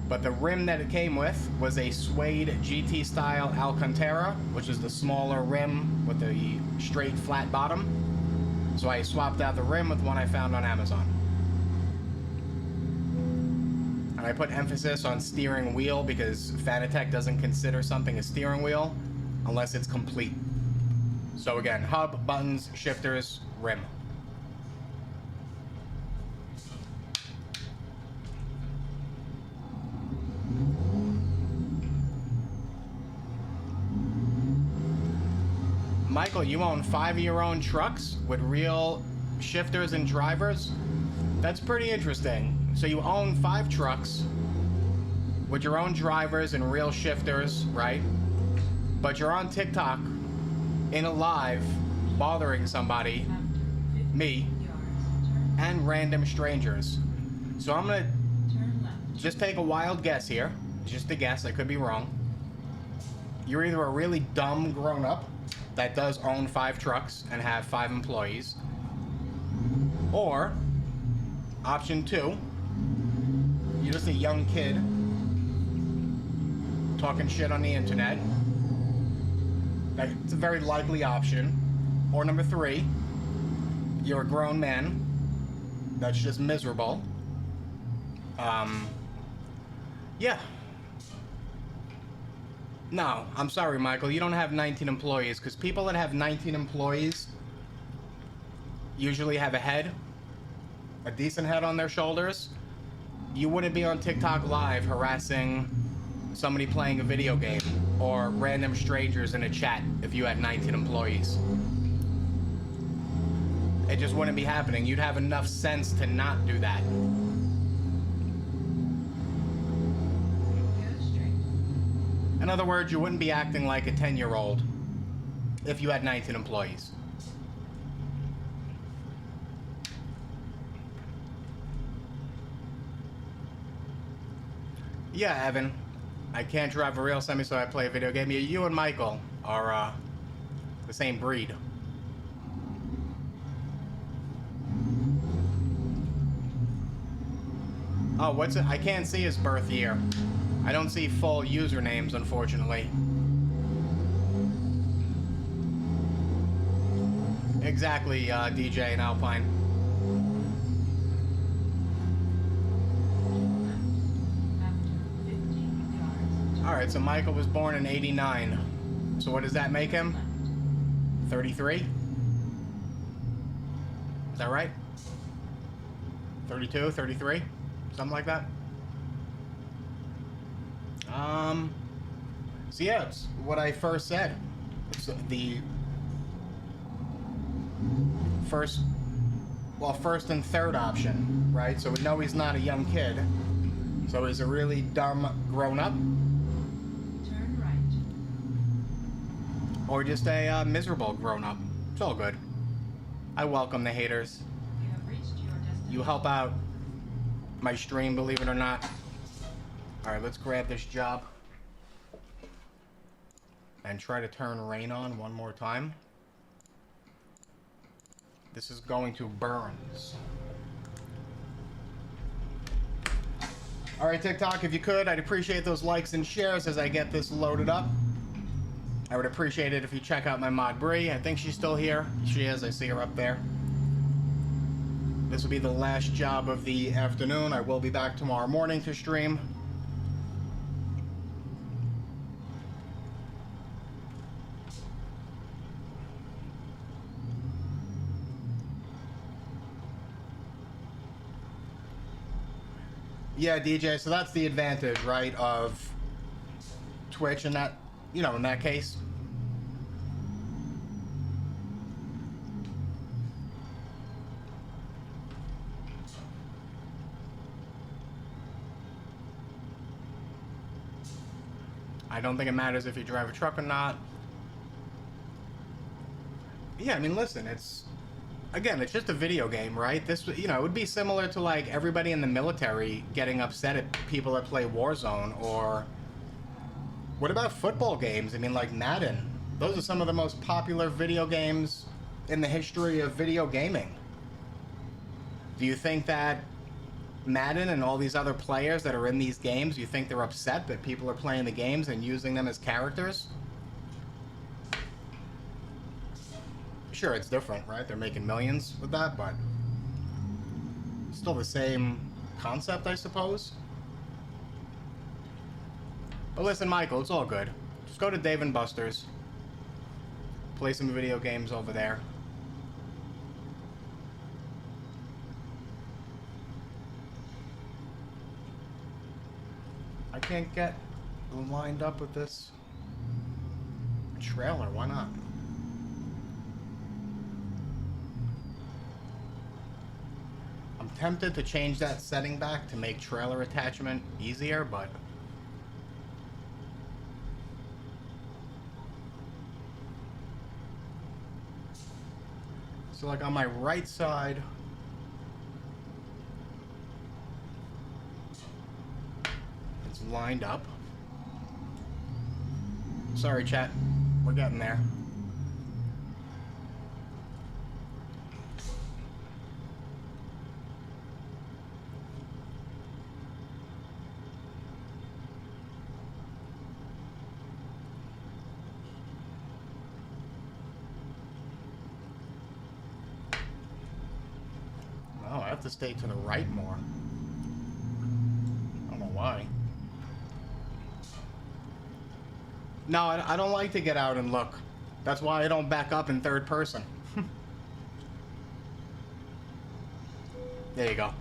But the rim that it came with was a suede GT style Alcantara, which is the smaller rim with the straight flat bottom. So I swapped out the rim with one I found on Amazon. And I put emphasis on steering wheel because Fanatec doesn't consider something a steering wheel unless it's complete. So again, hub, buttons, shifters, rim. Michael, you own 5 of your own trucks with real shifters and drivers? That's pretty interesting. So you own 5 trucks with your own drivers and real shifters, right? But you're on TikTok in a live bothering somebody, After 50 me, yards, turn and random strangers. So I'm gonna turn left. just take a wild guess here. Just a guess, I could be wrong. You're either a really dumb grown-up that does own 5 trucks and have 5 employees, or option 2, you're just a young kid talking shit on the internet. It's a very likely option. Or number 3, you're a grown man that's just miserable. Yeah. No, I'm sorry, Michael. You don't have 19 employees, because people that have 19 employees usually have a head, a decent head on their shoulders. You wouldn't be on TikTok live harassing somebody playing a video game or random strangers in a chat if you had 19 employees. It just wouldn't be happening. You'd have enough sense to not do that. Go straight. In other words, you wouldn't be acting like a 10-year-old if you had 19 employees. Yeah, Evan. I can't drive a real semi, so I play a video game. You and Michael are the same breed. Oh, what's it? I can't see his birth year. I don't see full usernames, unfortunately. Exactly, DJ and Alpine. After 50 yards, turn Alright, so Michael was born in 89. So what does that make him? left. 33? Is that right? 32, 33? Something like that? So yeah, it's what I first said. It's the first and third option, right? So we know he's not a young kid. So he's a really dumb grown-up, Turn right. or just a miserable grown-up. It's all good. I welcome the haters. You have reached your destination. You help out my stream, believe it or not. Alright, let's grab this job and try to turn rain on one more time. This is going to Burns. Alright, TikTok, if you could, I'd appreciate those likes and shares as I get this loaded up. I would appreciate it if you check out my mod Bree. I think she's still here. She is, I see her up there. This will be the last job of the afternoon. I will be back tomorrow morning to stream. Yeah, DJ, so that's the advantage, right, of Twitch in that, you know, in that case. I don't think it matters if you drive a truck or not. Yeah, I mean, listen, it's... Again, it's just a video game, right? This, you know, it would be similar to, like, everybody in the military getting upset at people that play Warzone, or... What about football games? I mean, like Madden. Those are some of the most popular video games in the history of video gaming. Do you think that Madden and all these other players that are in these games, you think they're upset that people are playing the games and using them as characters? Sure, it's different, right? They're making millions with that, but still the same concept, I suppose. But listen, Michael, it's all good. Just go to Dave & Buster's. Play some video games over there. I can't get lined up with this trailer. Why not? I'm I'm tempted to change that setting back to make trailer attachment easier, but so like on my right side, it's lined up. Sorry, chat. We're getting there. Oh, I have to stay to the right more. I don't know why. No, I don't like to get out and look. That's why I don't back up in third person. There you go.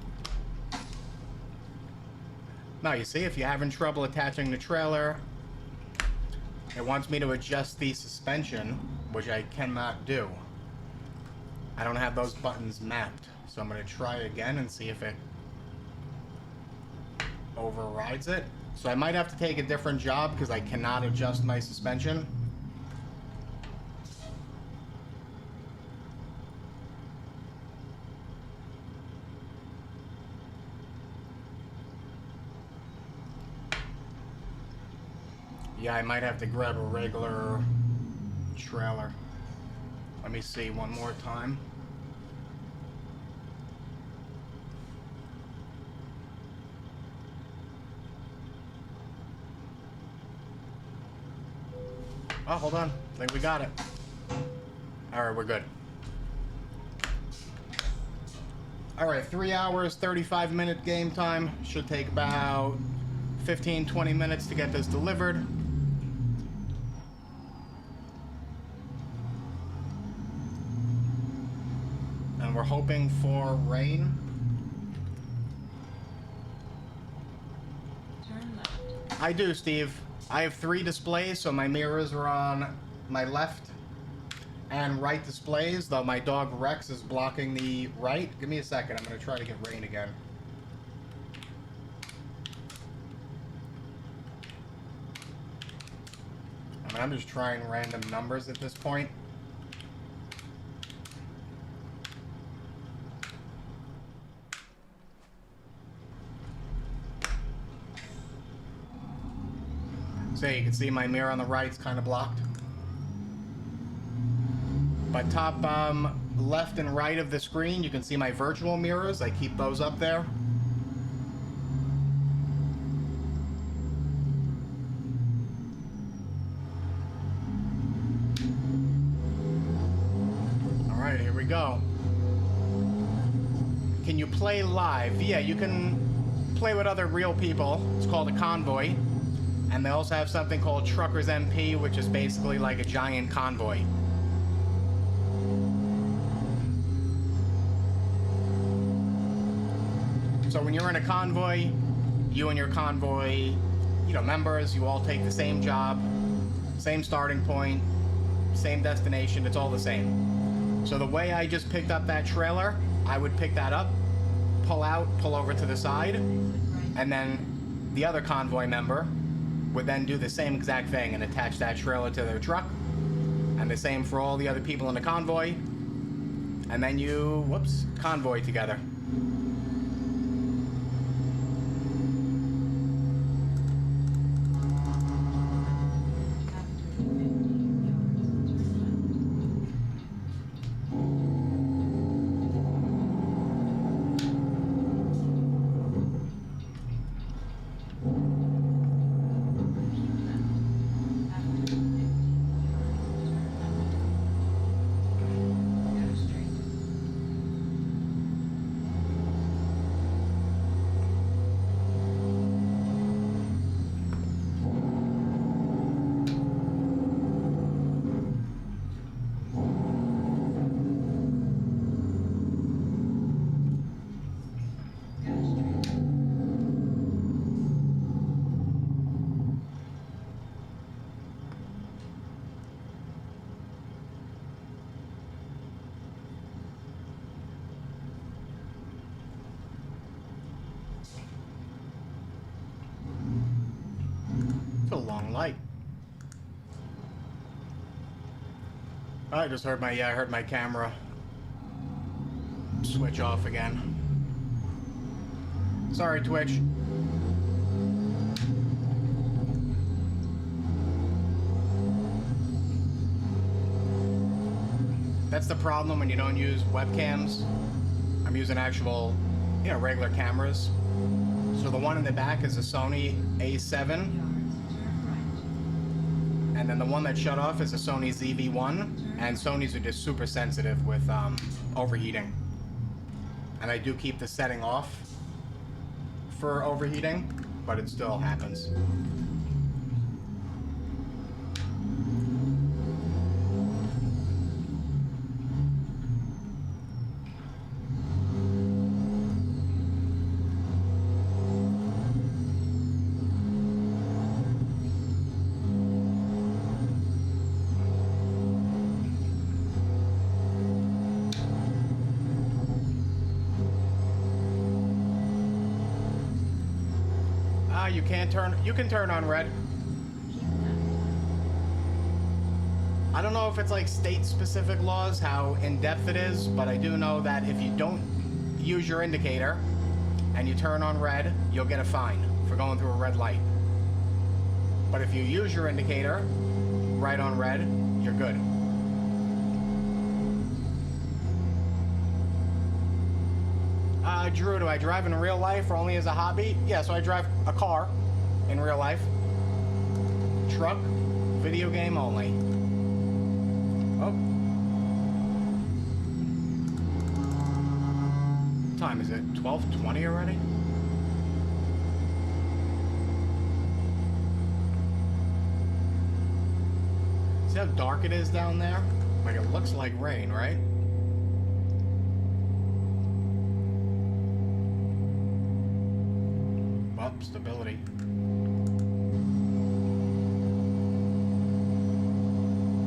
Now, you see, if you're having trouble attaching the trailer, it wants me to adjust the suspension, which I cannot do. I don't have those buttons mapped. So I'm going to try again and see if it overrides it. So I might have to take a different job because I cannot adjust my suspension. Yeah, I might have to grab a regular trailer. Let me see one more time. Oh, hold on. I think we got it. Alright, we're good. Alright, 3 hours, 35-minute game time. Should take about 15-20 minutes to get this delivered. And we're hoping for rain. Turn left. I do, Steve. I have 3 displays, so my mirrors are on my left and right displays, though my dog Rex is blocking the right. Give me a second. I'm going to try to get rain again. I mean, I'm just trying random numbers at this point. So you can see my mirror on the right is kind of blocked. But top left and right of the screen, you can see my virtual mirrors. I keep those up there. All right, here we go. Can you play live? Yeah, you can play with other real people. It's called a convoy. And they also have something called Truckers MP, which is basically like a giant convoy. So when you're in a convoy, you and your convoy, members, you all take the same job, same starting point, same destination, it's all the same. So the way I just picked up that trailer, I would pick that up, pull out, pull over to the side, and then the other convoy member would then do the same exact thing and attach that trailer to their truck, and the same for all the other people in the convoy, and then you, convoy together. It's a long light. I just heard I heard my camera switch off again. Sorry, Twitch. That's the problem when you don't use webcams. I'm using actual, regular cameras. So the one in the back is a Sony A7. And then the one that shut off is a Sony ZV-1. And Sonys are just super sensitive with overheating. And I do keep the setting off for overheating, but it still happens. You can turn on red. I don't know if it's like state-specific laws, how in-depth it is, but I do know that if you don't use your indicator and you turn on red, you'll get a fine for going through a red light. But if you use your indicator right on red, you're good. Drew, do I drive in real life or only as a hobby? Yeah, so I drive a car in real life. Truck, video game only. Oh. What time is it? 12:20 already? See how dark it is down there? Like it looks like rain, right? Well, stability.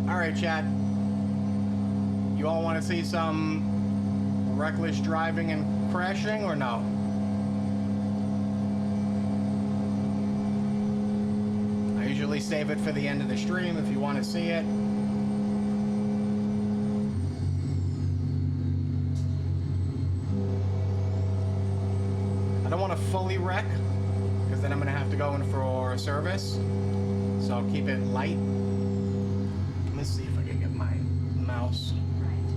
Alright, chat. You all want to see some reckless driving and crashing, or no? I usually save it for the end of the stream if you want to see it. I don't want to fully wreck, because then I'm going to have to go in for a service. So I'll keep it light. Let's see if I can get my mouse. Right.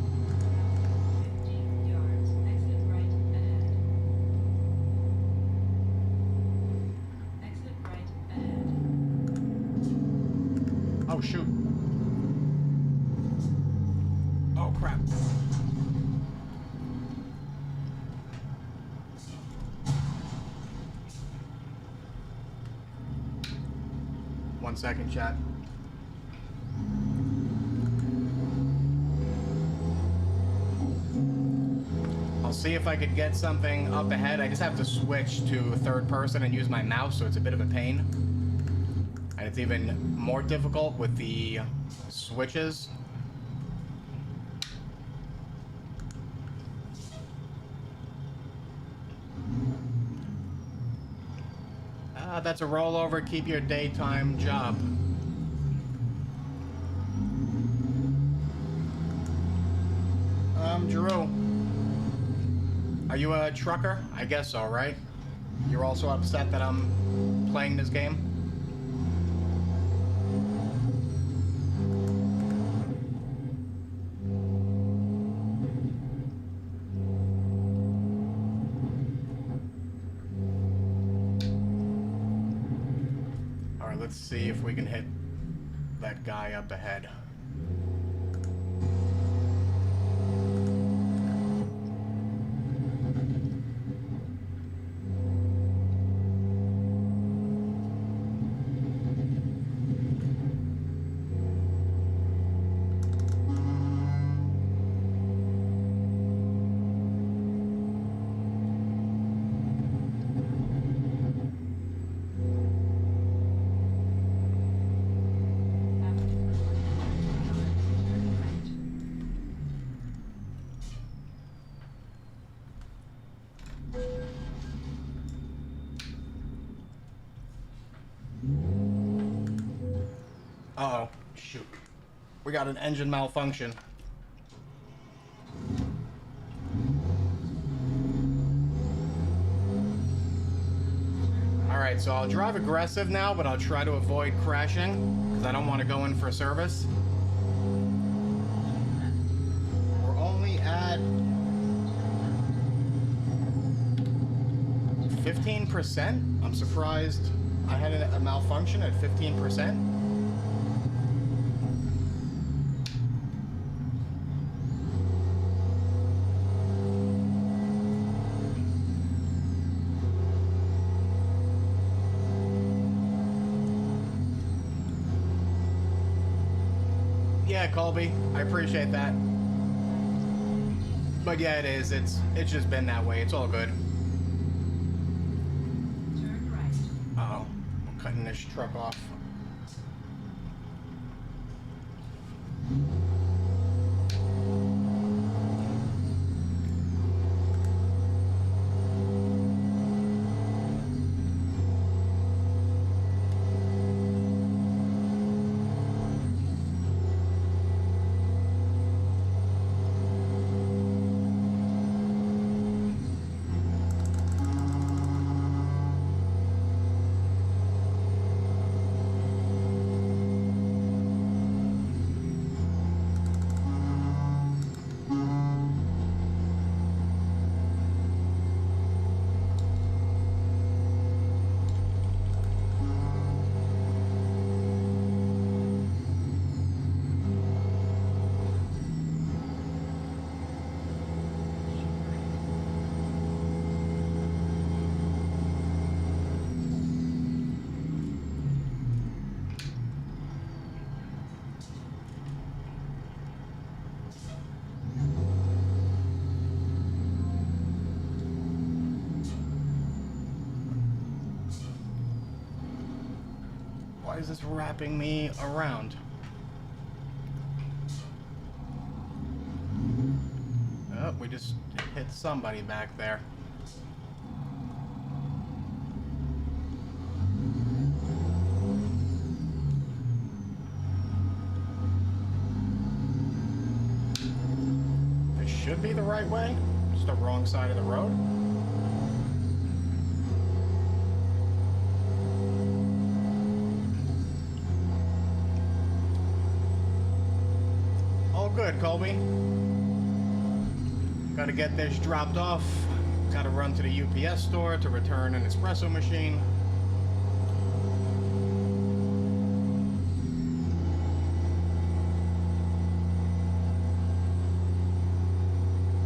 50 yards. Exit right ahead. Exit right ahead. Oh, shoot. Oh, crap. One second, chat. See if I could get something up ahead. I just have to switch to third person and use my mouse, so it's a bit of a pain. And it's even more difficult with the switches. That's a rollover. Keep your daytime job. Drew. Are you a trucker? I guess so, right? You're also upset that I'm playing this game? Alright, let's see if we can hit that guy up ahead. We got an engine malfunction. Alright, so I'll drive aggressive now, but I'll try to avoid crashing, because I don't want to go in for service. We're only at 15%? I'm surprised I had a malfunction at 15%. Yeah, Colby, I appreciate that. But yeah, it is. It's just been that way. It's all good. Turn right. Uh-oh. I'm cutting this truck off. Why is this wrapping me around? Oh, we just hit somebody back there. This should be the right way. Just the wrong side of the road. Good, Colby. Gotta get this dropped off. Gotta run to the UPS store to return an espresso machine.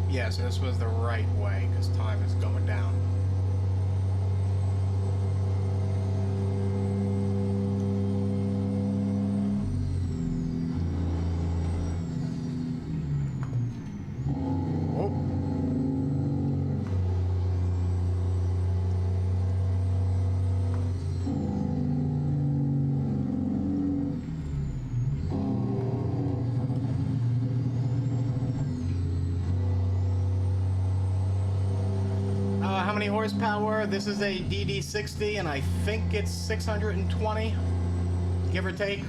Yeah, so this was the right way because time is going down. Horsepower. This is a DD60 and I think it's 620, give or take.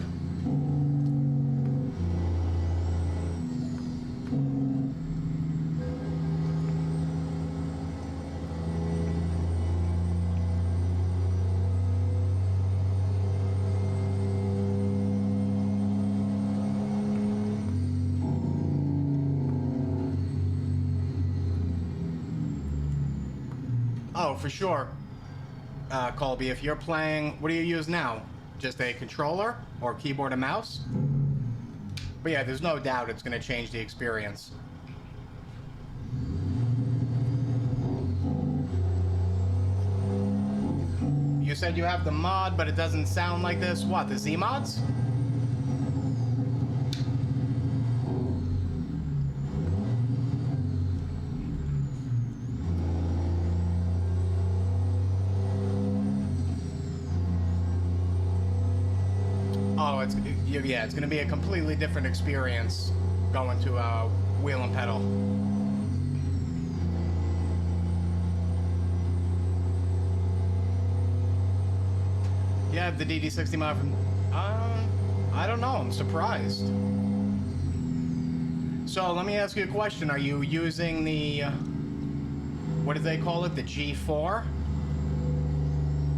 Oh, for sure, Colby, if you're playing, what do you use now? Just a controller or keyboard and mouse? But yeah, there's no doubt it's going to change the experience. You said you have the mod, but it doesn't sound like this. What, the Z mods? Oh, yeah, it's going to be a completely different experience going to wheel and pedal. Yeah, the DD60 mod from... I don't know, I'm surprised. So let me ask you a question. Are you using the, what do they call it? The G4?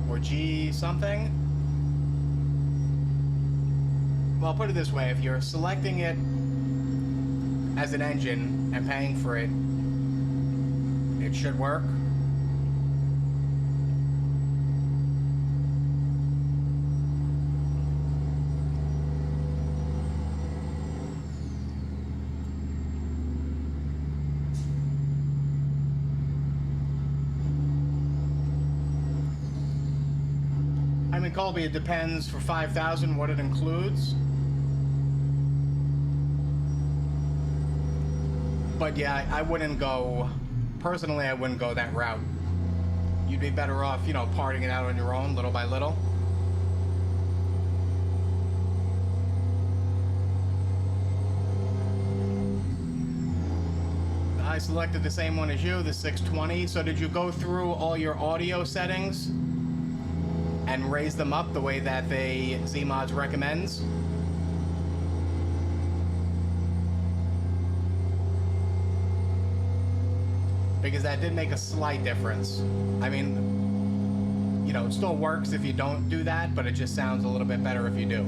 Or G something? Well, put it this way. If you're selecting it as an engine and paying for it, it should work. I mean, Colby, it depends for 5,000 what it includes. But yeah, I wouldn't go, personally, I wouldn't go that route. You'd be better off, you know, parting it out on your own, little by little. I selected the same one as you, the 620. So did you go through all your audio settings and raise them up the way that ZMods recommends? Because that did make a slight difference. I mean, you know, it still works if you don't do that, but it just sounds a little bit better if you do.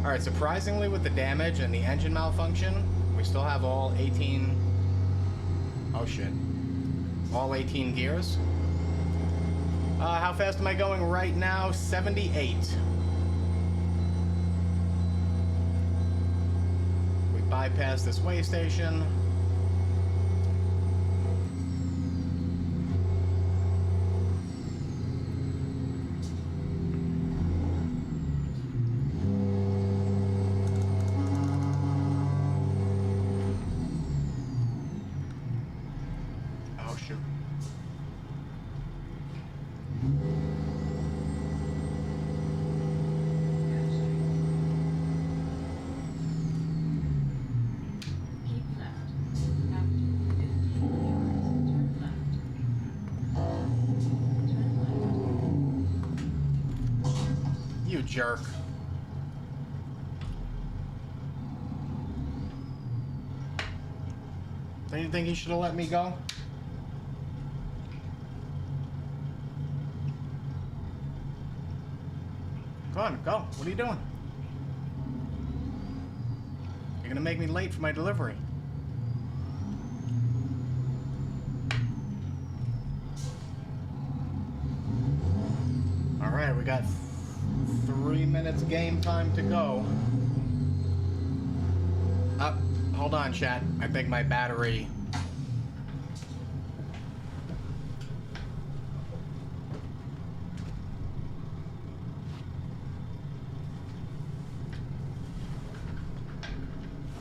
Alright, surprisingly with the damage and the engine malfunction, we still have all 18... Oh shit. All 18 gears. How fast am I going right now? 78. We bypass this way station. Oh shoot. Keep left. After 15 yards, turn left. You jerk. Don't you think he should have let me go? Go on, go. What are you doing? You're gonna make me late for my delivery. Alright, we got 3 minutes game time to go. Hold on, chat. I think my battery...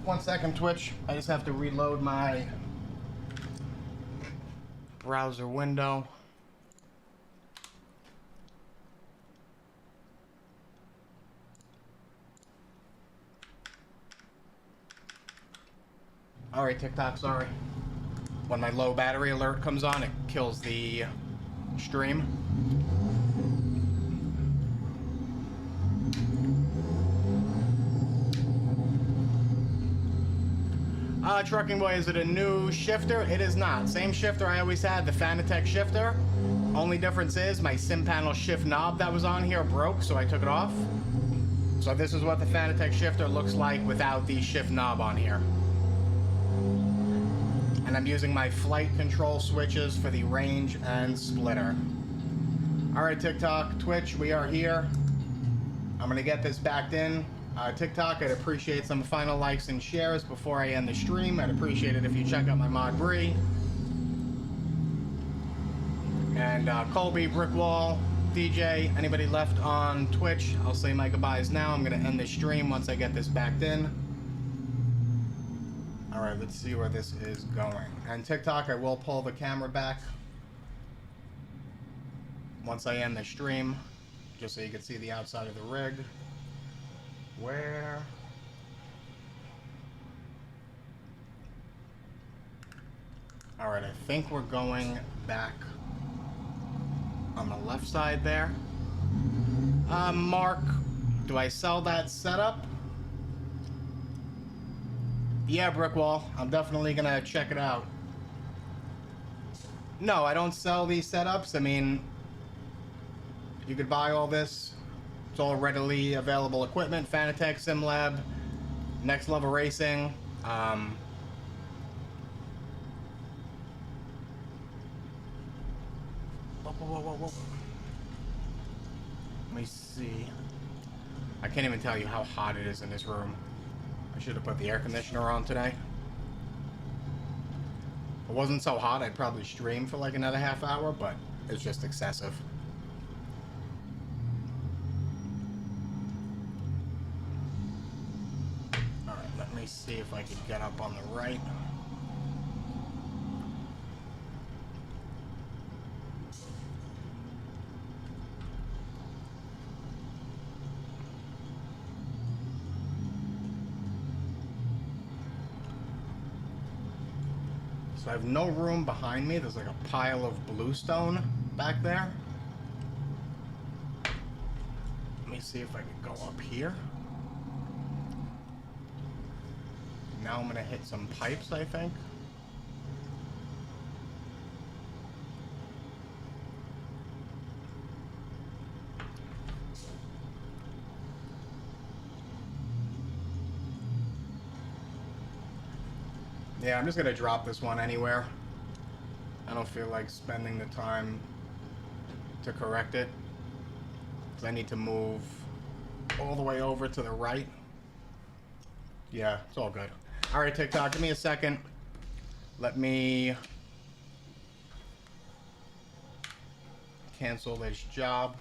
One second, Twitch. I just have to reload my browser window. Alright, TikTok, sorry. When my low battery alert comes on, it kills the stream. Trucking Boy, is it a new shifter? It is not. Same shifter I always had, the Fanatec shifter. Only difference is my sim panel shift knob that was on here broke, so I took it off. So this is what the Fanatec shifter looks like without the shift knob on here. And I'm using my flight control switches for the range and splitter. Alright, TikTok, Twitch, we are here. I'm gonna get this backed in. TikTok, I'd appreciate some final likes and shares before I end the stream. I'd appreciate it if you check out my mod Bree. And Colby, Brickwall, DJ, anybody left on Twitch, I'll say my goodbyes now. I'm gonna end the stream once I get this backed in. Alright, let's see where this is going. And TikTok, I will pull the camera back once I end the stream, just so you can see the outside of the rig. Where? Alright, I think we're going back on the left side there. Mark, do I sell that setup? Yeah, brick wall. I'm definitely gonna check it out. No, I don't sell these setups. I mean, you could buy all this. It's all readily available equipment. Fanatec, SimLab, Next Level Racing. Whoa. Let me see. I can't even tell you how hot it is in this room. I should have put the air conditioner on today. If it wasn't so hot, I'd probably stream for like another half hour, but it's just excessive. Alright, let me see if I can get up on the right. So I have no room behind me. There's like a pile of bluestone back there. Let me see if I can go up here. Now I'm gonna hit some pipes, I think. Yeah, I'm just gonna drop this one anywhere. I don't feel like spending the time to correct it, because I need to move all the way over to the right. Yeah, it's all good. All right, TikTok, give me a second. Let me cancel this job.